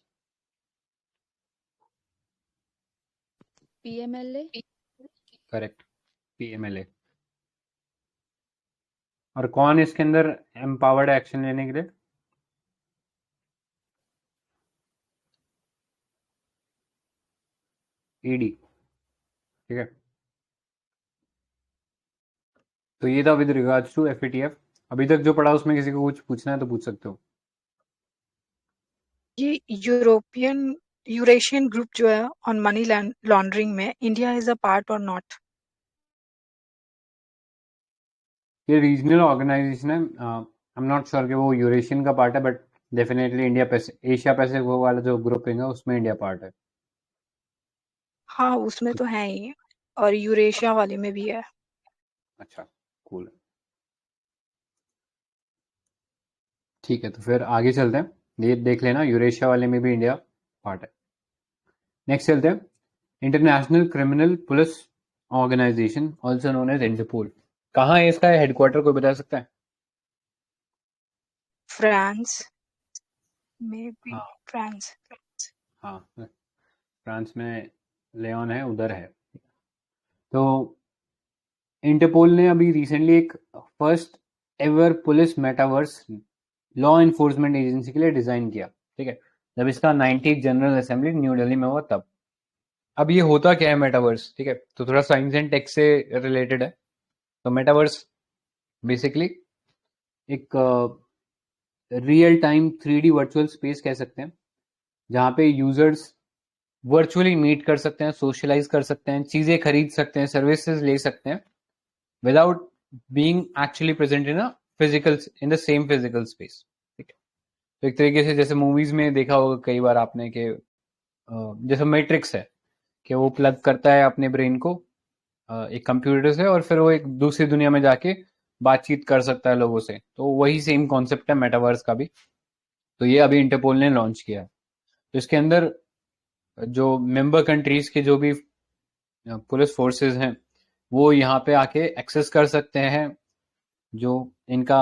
पीएमएलए। Correct, PMLA. और कौन इसके अंदर एम्पावर्ड एक्शन लेने के लिए? ईडी। ठीक है, तो ये था विद रिगार्ड्स टू एफएटीएफ। अभी तक जो पढ़ा उसमें किसी को कुछ पूछना है तो पूछ सकते हो। ये यूरोपियन यूरेशियन ग्रुप जो है ऑन मनी लॉन्ड्रिंग में इंडिया इज अ पार्ट और नॉट? ये रीजनल ऑर्गेनाइजेशन है। आई एम नॉट श्योर कि वो यूरेशियन का पार्ट है, but definitely India Asia Pacific वो वाला जो ग्रुपिंग है उसमें इंडिया पार्ट है। हाँ, उसमें तो है ही, और यूरेशिया वाले में भी है। अच्छा, कूल। ठीक है, तो फिर आगे चलते हैं। ये देख लेना, यूरेशिया वाले में भी इंडिया पार्ट है। नेक्स्ट चलते हैं। International Criminal Police Organisation also known as Interpol, कहाँ है इसका हेडक्वार्टर, कोई बता सकता है? फ्रांस में भी। हाँ। फ्रांस। हाँ, फ्रांस में लेऑन है, उधर है। तो इंटरपोल ने अभी रिसेंटली एक first ever police metaverse law enforcement agency के लिए डिजाइन किया। ठीक है, जब इसका 90 जनरल असेंबली न्यू दिल्ली में हुआ तब। अब ये होता क्या है मेटावर्स? ठीक है, तो थोड़ा साइंस एंड टेक से रिलेटेड है। तो मेटावर्स बेसिकली एक real time 3D virtual space कह सकते हैं, जहाँ पे यूजर्स वर्चुअली मीट कर सकते हैं, सोशलाइज कर सकते हैं, चीजें खरीद सकते हैं, सर्विसेज ले सकते हैं without being actually present in a physical, in the same physical space. ठीक है, तो एक तरीके से जैसे मूवीज में देखा होगा कई बार आपने कि जैसे मैट्रिक्स है, कि वो प्लग करता है अपने ब्रेन को एक कंप्यूटर से, और फिर वो एक दूसरी दुनिया में जाके बातचीत कर सकता है लोगों से। तो वही सेम कॉन्सेप्ट है मेटावर्स का भी। तो ये अभी इंटरपोल ने लॉन्च किया है। तो इसके अंदर जो मेंबर कंट्रीज के जो भी पुलिस फोर्सेस हैं वो यहाँ पे आके एक्सेस कर सकते हैं। जो इनका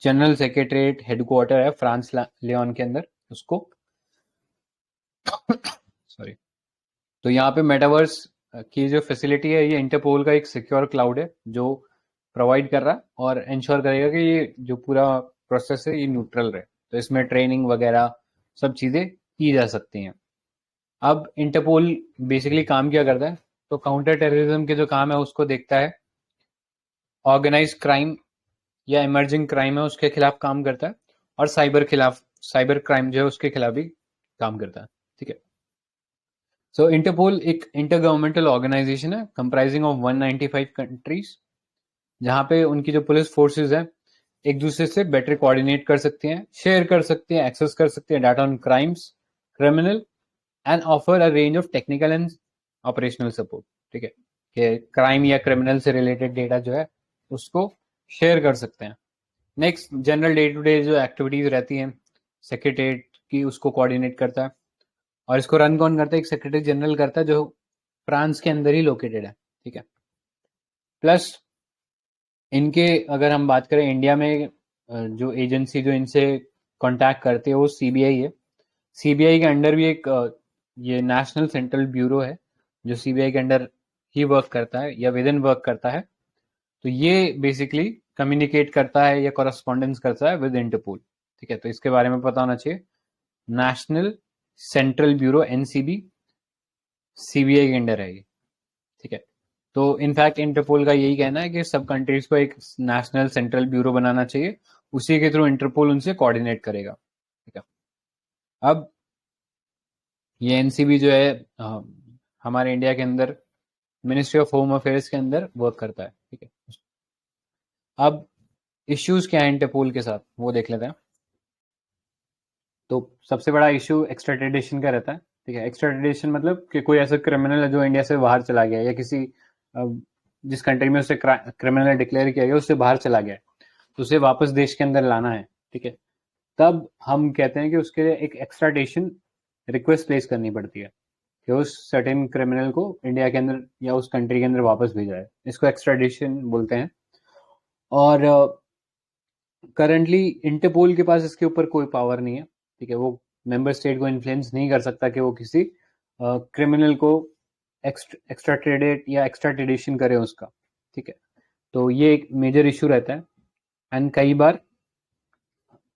जनरल सेक्रेटरीट हेडक्वार्टर है फ्रांस लियोन के अंदर, उसको सॉरी। तो यहाँ पे मेटावर्स की जो फैसिलिटी है, ये इंटरपोल का एक सिक्योर क्लाउड है जो प्रोवाइड कर रहा है और इंश्योर करेगा कि ये जो पूरा प्रोसेस है ये न्यूट्रल रहे। तो इसमें ट्रेनिंग वगैरह सब चीज़ें की जा सकती हैं। अब इंटरपोल बेसिकली काम क्या करता है? तो काउंटर टेररिज्म के जो काम है उसको देखता है, ऑर्गेनाइज क्राइम या इमर्जिंग क्राइम है उसके खिलाफ काम करता है, और साइबर क्राइम जो है उसके खिलाफ भी काम करता है। ठीक है, सो इंटरपोल एक इंटर गवर्नमेंटल ऑर्गेनाइजेशन है कंप्राइजिंग ऑफ 195 कंट्रीज, जहां पे उनकी जो पुलिस फोर्सेज है एक दूसरे से बेटर कोऑर्डिनेट कर सकती हैं, शेयर कर सकती हैं, एक्सेस कर सकती हैं data on crimes, criminal, and offer a range of technical and operational support. ठीक है, कि क्राइम या क्रिमिनल से रिलेटेड डेटा जो है उसको शेयर कर सकते हैं। Next, general day to day जो एक्टिविटीज रहती हैं सेक्रेटरीट की, उसको कोऑर्डिनेट करता है। और इसको रन कौन करता है? एक सेक्रेटरी जनरल करता है जो फ्रांस के अंदर ही लोकेटेड है। ठीक है, प्लस इनके अगर हम बात करें इंडिया में जो एजेंसी जो इनसे कांटेक्ट करती है वो सीबीआई है। सीबीआई के अंडर भी एक ये नेशनल सेंट्रल ब्यूरो है जो सीबीआई के अंडर ही वर्क करता है या विद इन वर्क करता है। तो ये बेसिकली कम्युनिकेट करता है या कॉरेस्पॉन्डेंस करता है विद इंटरपोल। ठीक है, तो इसके बारे में पता होना चाहिए। National central bureau NCB CBI के अंडर है ये। ठीक है, तो इनफैक्ट इंटरपोल का यही कहना है कि सब कंट्रीज को एक नेशनल सेंट्रल ब्यूरो बनाना चाहिए, उसी के थ्रू इंटरपोल उनसे कोऑर्डिनेट करेगा। ठीक है, अब ये एनसीबी जो है हमारे इंडिया के अंदर मिनिस्ट्री ऑफ होम अफेयर्स के अंदर वर्क करता है। ठीक है, अब इश्यूज क्या है इंटरपोल के साथ वो देख लेते हैं। तो सबसे बड़ा इशू एक्स्ट्राडिशन का रहता है। ठीक है, एक्स्ट्राडिशन मतलब कि कोई ऐसा क्रिमिनल है जो इंडिया से बाहर चला गया या किसी जिस कंट्री में उसे क्रिमिनल डिक्लेयर किया गया उससे बाहर चला गया, तो उसे वापस देश के अंदर लाना है। ठीक है, तब हम कहते हैं कि उसके लिए एक एक्स्ट्राडिशन रिक्वेस्ट प्लेस करनी पड़ती है कि उस सर्टेन क्रिमिनल को इंडिया के अंदर या उस कंट्री के अंदर वापस भेजा जाए। इसको एक्स्ट्राडिशन बोलते हैं। और करंटली इंटरपोल के पास इसके ऊपर कोई पावर नहीं है। ठीक है, वो मेंबर स्टेट को इन्फ्लुएंस नहीं कर सकता कि वो किसी क्रिमिनल को एक्स्ट्राट्रेडेट या एक्स्ट्राट्रेडिशन करे उसका। ठीक है, तो ये एक मेजर इशू रहता है। एंड कई बार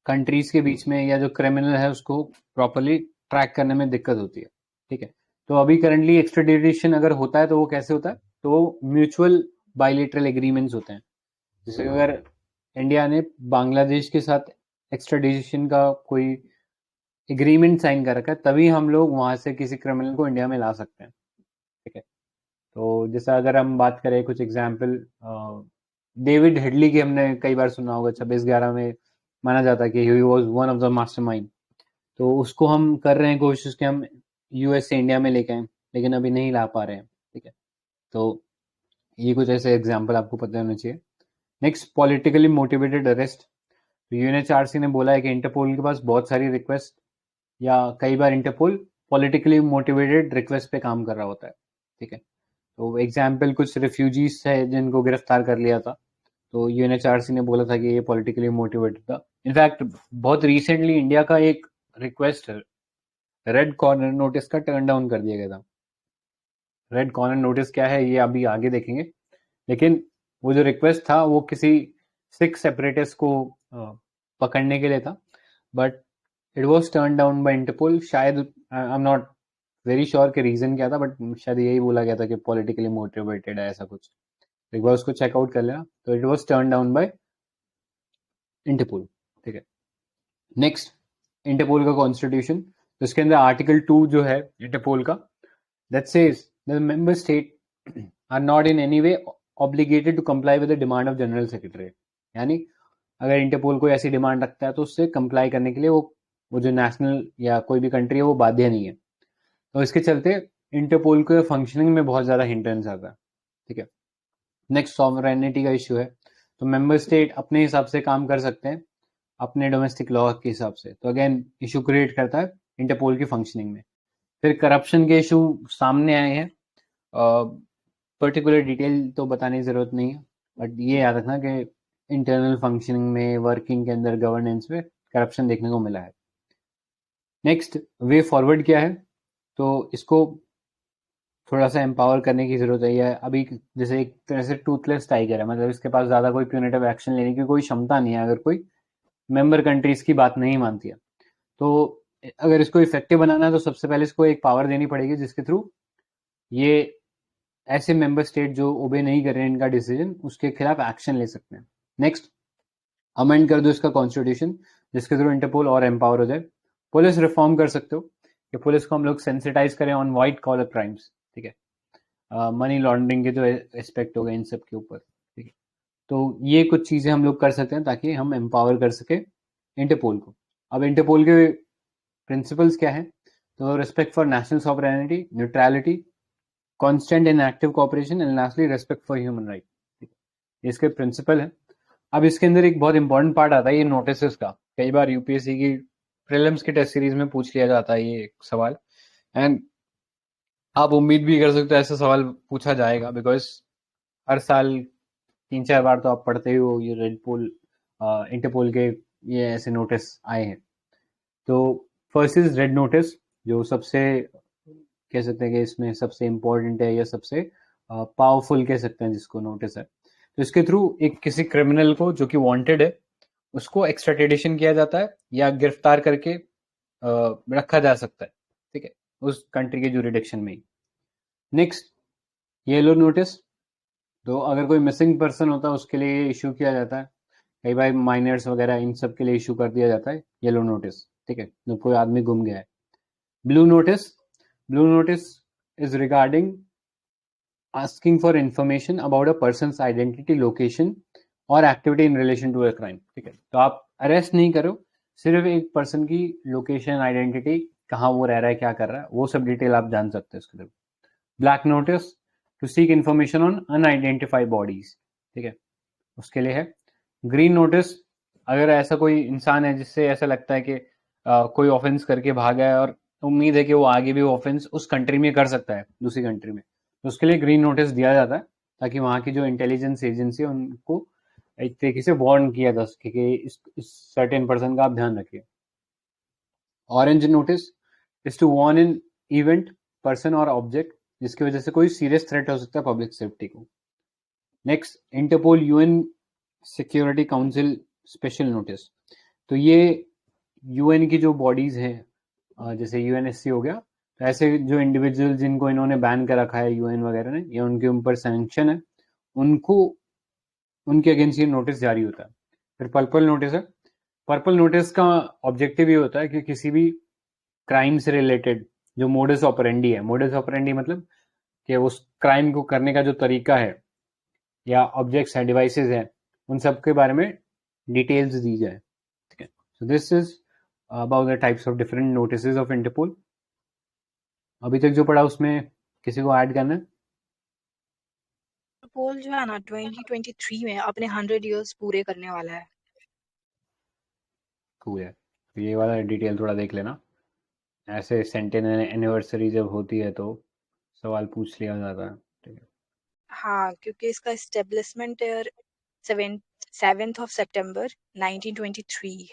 कंट्रीज के बीच में या जो क्रिमिनल है उसको प्रॉपरली ट्रैक करने में दिक्कत होती है। ठीक है, तो अभी करंटली एक्स्ट्राडिशन अगर होता है तो वो कैसे होता है? तो वो म्यूचुअल बायलेटरल एग्रीमेंट्स होते हैं जैसे अगर इंडिया ने बांग्लादेश के साथ एक्स्ट्राडिशन का कोई एग्रीमेंट साइन कर रखा है, तभी हम लोग वहां से किसी क्रिमिनल को इंडिया में ला सकते हैं। ठीक है। तो जैसा अगर हम बात करें कुछ एग्जाम्पल, डेविड हेडली की हमने कई बार सुना होगा, 26/11 में माना जाता है कि he was one of the mastermind. तो उसको हम कर रहे हैं कोशिश कि हम यूएस से इंडिया में लेके आए, लेकिन अभी नहीं ला पा रहे हैं। ठीक है। तो ये कुछ ऐसे एग्जाम्पल आपको पता होना चाहिए। Next, politically motivated arrest. तो यूएनएचआरसी ने बोला है कि इंटरपोल के पास बहुत सारी रिक्वेस्ट, या कई बार इंटरपोल पॉलिटिकली मोटिवेटेड रिक्वेस्ट पे काम कर रहा होता है। ठीक है। तो एग्जाम्पल कुछ रिफ्यूजीज है जिनको गिरफ्तार कर लिया था, तो यूएनएचआरसी ने बोला था कि ये पॉलिटिकली मोटिवेटेड था। इनफैक्ट बहुत रिसेंटली इंडिया का एक रिक्वेस्ट रेड कॉर्नर नोटिस का टर्न डाउन कर दिया गया था। रेड कॉर्नर नोटिस क्या है ये अभी आगे देखेंगे, लेकिन वो जो रिक्वेस्ट था वो किसी सिख सेपरेटिस्ट को पकड़ने के लिए था, but it was turn down by Interpol. शायद I am not very sure कि रीजन क्या था, बट शायद यही बोला गया था कि पॉलिटिकली मोटिवेटेड है ऐसा कुछ। एक बार उसको चेकआउट कर लेना। तो it was turn down by Interpol. ठीक है। नेक्स्ट, इंटरपोल का कॉन्स्टिट्यूशन। तो इसके अंदर आर्टिकल 2 जो है इंटरपोल का, that says the member state are not in any way obligated to comply with the demand of general secretary। यानी अगर इंटरपोल कोई ऐसी डिमांड रखता है तो उससे कंप्लाई करने के लिए वो जो नेशनल या कोई भी कंट्री है वो बाध्य नहीं है। तो इसके चलते इंटरपोल को फंक्शनिंग में बहुत ज्यादा हिंड्रेंस आता है। ठीक है। नेक्स्ट, सॉवरेनिटी का इश्यू है। तो मेंबर स्टेट अपने हिसाब से काम कर सकते हैं अपने डोमेस्टिक लॉ के हिसाब से। तो अगेन इशू क्रिएट करता है इंटरपोल की फंक्शनिंग में। फिर करप्शन के इशू सामने आए हैं। पर्टिकुलर डिटेल तो बताने की जरूरत नहीं है, बट ये याद रखना कि इंटरनल फंक्शनिंग में, वर्किंग के अंदर, गवर्नेंस में करप्शन देखने को मिला है। नेक्स्ट, वे फॉरवर्ड क्या है। तो इसको थोड़ा सा एम्पावर करने की जरूरत है। या अभी जैसे एक तरह से टूथलेस टाइगर है, मतलब इसके पास ज्यादा कोई प्यूनिटिव एक्शन लेने की कोई क्षमता नहीं है अगर कोई मेंबर कंट्रीज की बात नहीं मानती है। तो अगर इसको इफेक्टिव बनाना है तो सबसे पहले इसको एक पावर देनी पड़ेगी जिसके थ्रू ये ऐसे मेंबर स्टेट जो ओबे नहीं कर रहे हैं इनका डिसीजन, उसके खिलाफ एक्शन ले सकते हैं। नेक्स्ट, अमेंड कर दो इसका कॉन्स्टिट्यूशन जिसके थ्रू इंटरपोल और एम्पावर हो जाए। पुलिस रिफॉर्म कर सकते हो कि पुलिस को हम लोग सेंसिटाइज करें ऑन व्हाइट कॉलर क्राइम्स। ठीक है। मनी लॉन्ड्रिंग के जो एस्पेक्ट हो गए इन सब के ऊपर। ठीक है। तो ये कुछ चीजें हम लोग कर सकते हैं ताकि हम एम्पावर कर सके इंटरपोल को। अब इंटरपोल के प्रिंसिपल्स क्या है। तो respect for national sovereignty, neutrality, constant and active cooperation, and lastly respect for human right. इसके प्रिंसिपल है। अब इसके अंदर एक बहुत इंपॉर्टेंट पार्ट आता है ये नोटिस का। कई बार यूपीएससी की प्रीलिम्स की टेस्ट सीरीज में पूछ लिया जाता है ये सवाल, एंड आप उम्मीद भी कर सकते हो ऐसा सवाल पूछा जाएगा, बिकॉज हर साल 3-4 बार तो आप पढ़ते ही हो ये रेडपोल इंटरपोल के ये ऐसे नोटिस आए हैं। तो फर्स्ट इज रेड नोटिस, जो सबसे कह सकते हैं कि इसमें सबसे इम्पोर्टेंट है या सबसे पावरफुल कह सकते हैं जिसको नोटिस है। तो इसके थ्रू एक किसी क्रिमिनल को जो कि वांटेड है उसको एक्स्ट्राडिशन किया जाता है या गिरफ्तार करके रखा जा सकता है। ठीक है। उस कंट्री के जुरिडिक्शन में ही। Next, yellow notice. तो अगर कोई मिसिंग पर्सन होता है उसके लिए इशू किया जाता है। कई बार माइनर्स वगैरह इन सब के लिए इशू कर दिया जाता है येलो नोटिस। ठीक है। जब कोई आदमी गुम गया है। Blue notice. Blue notice is regarding asking for information about a person's identity, location और activity in relation to a crime. ठीक है। तो आप अरेस्ट नहीं करो, सिर्फ एक पर्सन की लोकेशन, आइडेंटिटी, कहाँ वो रह रहा है, क्या कर रहा है, वो सब डिटेल आप जान सकते हैं उसके थ्रू। Black notice, to seek information on unidentified bodies. ठीक है। उसके लिए है। ग्रीन नोटिस, अगर ऐसा कोई इंसान है जिससे ऐसा लगता है कि कोई ऑफेंस करके भागा है और उम्मीद है कि वो आगे भी ऑफेंस उस कंट्री में कर सकता है दूसरी कंट्री में, तो उसके लिए ग्रीन नोटिस दिया जाता है ताकि वहाँ की जो इंटेलिजेंस एजेंसी है उनको एक तरीके से वार्न किया जा सके कि इस सर्टेन पर्सन का आप ध्यान रखिए। Orange notice is to warn in event, person और ऑब्जेक्ट जिसकी वजह से कोई सीरियस थ्रेट हो सकता है पब्लिक सेफ्टी को। Next, Interpol UN Security Council special notice. तो ये यूएन की जो बॉडीज हैं जैसे यूएनएससी हो गया, तो ऐसे जो इंडिविजुअल जिनको इन्होंने बैन कर रखा है यूएन वगैरह ने या उनके ऊपर सैंक्शन है, उनको उनके अगेंस्ट ये नोटिस जारी होता है। फिर पर्पल नोटिस है। पर्पल नोटिस का ऑब्जेक्टिव ये होता है कि किसी भी क्राइम से रिलेटेड जो मोडस ऑपरेंडी है, मोडस ऑपरेंडी मतलब कि उस क्राइम को करने का जो तरीका है या ऑब्जेक्ट्स है, डिवाइसेस हैं, उन सब के बारे में डिटेल्स दी जाए। ठीक है, so this is about the types of different notices of Interpol. अभी तक जो पढ़ा उसमें किसी को ऐड करना है? इंटरपोल जो है ना 2023 में अपने 100 इयर्स पूरे करने वाला है। कूल है, तो ये वाला डिटेल थोड़ा देख लेना। ऐसे सेंटेनरी एनिवर्सरी जब होती है तो सवाल पूछ लिया जाता है। ठीक है, हाँ, क्योंकि इसका establishment year 7th of September 1923,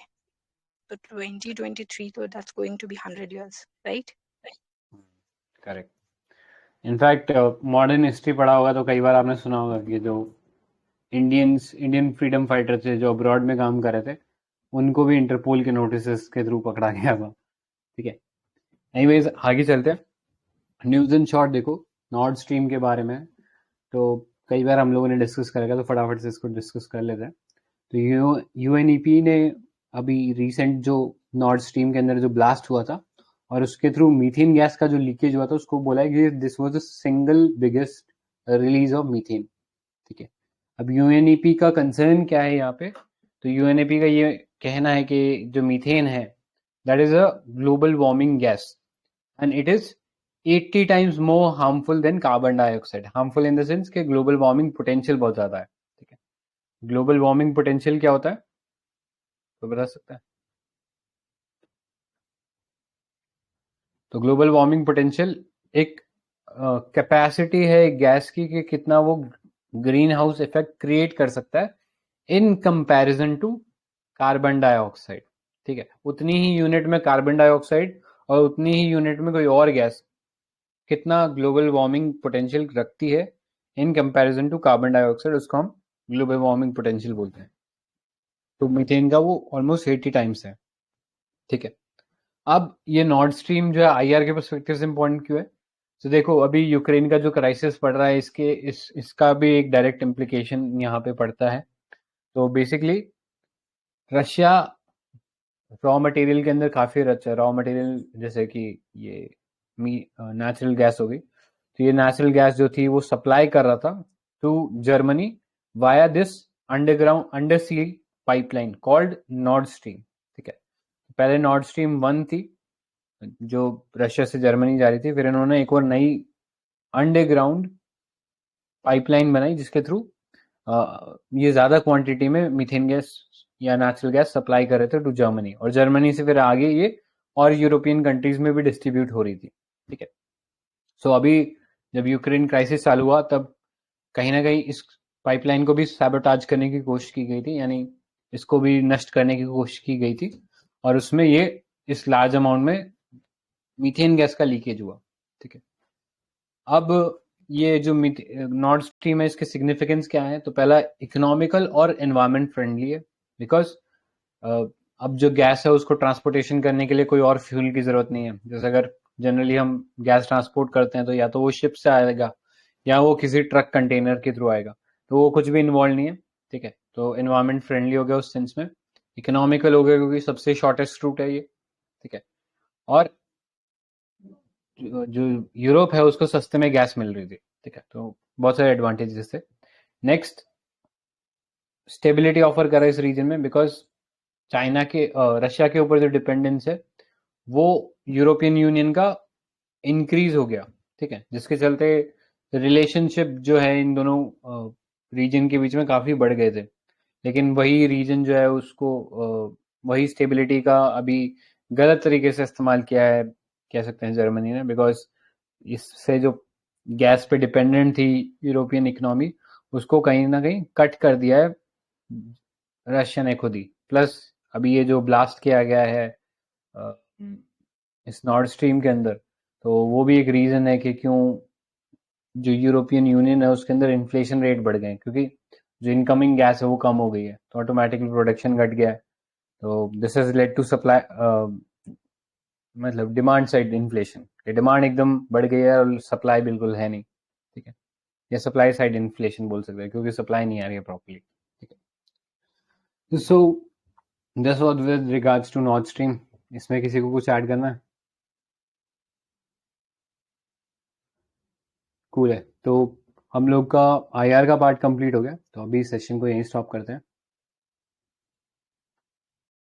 तो 2023 तो that's going to be 100 years, right? Correct. In fact modern history पढ़ा होगा तो कई बार आपने सुना होगा कि जो इंडियन फ्रीडम फाइटर थे जो अब्रॉड में काम कर रहे थे, उनको भी इंटरपोल के नोटिस के थ्रू पकड़ा गया था। ठीक है, एनीवेज आगे चलते हैं। न्यूज इन शॉर्ट देखो, नॉर्थ स्ट्रीम के बारे में तो कई बार हम लोगों ने डिस्कस करेगा, तो फटाफट से इसको डिस्कस कर लेते हैं। तो यूएनईपी ने अभी रिसेंट जो नॉर्थ स्ट्रीम के अंदर जो ब्लास्ट हुआ था और उसके थ्रू मीथेन गैस का जो लीकेज हुआ था, उसको बोला है कि this was the single biggest release of methane. ठीक है, अब यूएनईपी का कंसर्न क्या है यहाँ पे? तो यूएनईपी का ये कहना है कि जो मीथेन है that is a global warming gas and it is 80 times more harmful than carbon dioxide. Harmful in the sense कि ग्लोबल वार्मिंग पोटेंशियल बहुत ज्यादा है। ठीक है, ग्लोबल वार्मिंग पोटेंशियल क्या होता है तो बता सकता है? तो ग्लोबल वार्मिंग पोटेंशियल एक कैपेसिटी है गैस की कि कितना वो ग्रीन हाउस इफेक्ट क्रिएट कर सकता है in comparison to carbon dioxide. ठीक है, उतनी ही यूनिट में कार्बन डाइऑक्साइड और उतनी ही यूनिट में कोई और गैस कितना ग्लोबल वार्मिंग पोटेंशियल रखती है in comparison to carbon dioxide, उसको हम ग्लोबल वार्मिंग पोटेंशियल बोलते हैं। तो मीथेन का वो ऑलमोस्ट 80 टाइम्स है। ठीक है, अब ये नॉर्थ स्ट्रीम जो है आईआर के पर्सपेक्टिव से इंपॉर्टेंट क्यों है? तो देखो अभी यूक्रेन का जो क्राइसिस पड़ रहा है, इसका भी एक डायरेक्ट इम्प्लीकेशन यहाँ पे पड़ता है। तो बेसिकली रशिया रॉ मटेरियल के अंदर काफी रच है। रॉ मटेरियल जैसे कि ये नेचुरल गैस हो गई, तो ये नेचुरल गैस जो थी वो सप्लाई कर रहा था to Germany via this underground under sea pipeline called North Stream. ठीक है, पहले नॉर्थ स्ट्रीम 1 थी जो रशिया से जर्मनी जा रही थी, फिर इन्होंने एक और नई अंडरग्राउंड पाइपलाइन बनाई जिसके थ्रू ये ज्यादा क्वांटिटी में मीथेन गैस या नेचुरल गैस सप्लाई कर रहे थे टू जर्मनी, और जर्मनी से फिर आगे ये और यूरोपियन कंट्रीज में भी डिस्ट्रीब्यूट हो रही थी। ठीक है, सो अभी जब यूक्रेन क्राइसिस चालू हुआ तब कहीं ना कहीं इस पाइपलाइन को भी सैबोटाज करने की कोशिश की गई थी, यानी इसको भी नष्ट करने की कोशिश की गई थी, और उसमें ये इस लार्ज अमाउंट में मीथेन गैस का लीकेज हुआ। ठीक है, अब ये जो नॉर्थ स्ट्रीम है इसके सिग्निफिकेंस क्या है? तो पहला इकोनॉमिकल और एनवायरमेंट फ्रेंडली है, बिकॉज अब जो गैस है उसको ट्रांसपोर्टेशन करने के लिए कोई और फ्यूल की जरूरत नहीं है। जैसे अगर जनरली हम गैस ट्रांसपोर्ट करते हैं तो या तो वो शिप से आएगा या वो किसी ट्रक कंटेनर के थ्रू आएगा, तो वो कुछ भी इन्वॉल्व नहीं है। ठीक है, तो एनवायरमेंट फ्रेंडली हो गया उस सेंस में, इकोनॉमिकल हो गया क्योंकि सबसे शॉर्टेस्ट रूट है ये। ठीक है, और जो यूरोप है उसको सस्ते में गैस मिल रही थी। ठीक है, तो बहुत सारे एडवांटेजेस थे। नेक्स्ट, स्टेबिलिटी ऑफर करा इस रीजन में, बिकॉज चाइना के रशिया के ऊपर जो डिपेंडेंस है वो यूरोपियन यूनियन का इंक्रीज हो गया। ठीक है, जिसके चलते रिलेशनशिप जो है इन दोनों रीजन के बीच में काफी बढ़ गए थे। लेकिन वही रीजन जो है उसको वही स्टेबिलिटी का अभी गलत तरीके से इस्तेमाल किया है, कह सकते हैं जर्मनी ने, बिकॉज इससे जो गैस पे डिपेंडेंट थी यूरोपियन इकोनॉमी उसको कहीं ना कहीं कट कर दिया है रशिया ने खुद ही। प्लस अभी ये जो ब्लास्ट किया गया है इस नॉर्थ स्ट्रीम के अंदर, तो वो भी एक रीजन है कि क्यों जो यूरोपियन यूनियन है उसके अंदर इन्फ्लेशन रेट बढ़ गए, क्योंकि जो इनकमिंग गैस है वो कम हो गई है, तो ऑटोमेटिकली प्रोडक्शन घट गया है। तो this has led to supply मतलब डिमांड साइड इन्फ्लेशन, डिमांड एकदम बढ़ गई है और सप्लाई बिल्कुल है नहीं। ठीक है, या सप्लाई साइड इन्फ्लेशन बोल सकते हैं क्योंकि सप्लाई नहीं आ रही है properly. So this was with regards to North Stream. इसमें किसी को कुछ ऐड करना है? कूल है। तो हम लोग का आईआर का पार्ट कंप्लीट हो गया, तो अभी सेशन को यहीं स्टॉप करते हैं।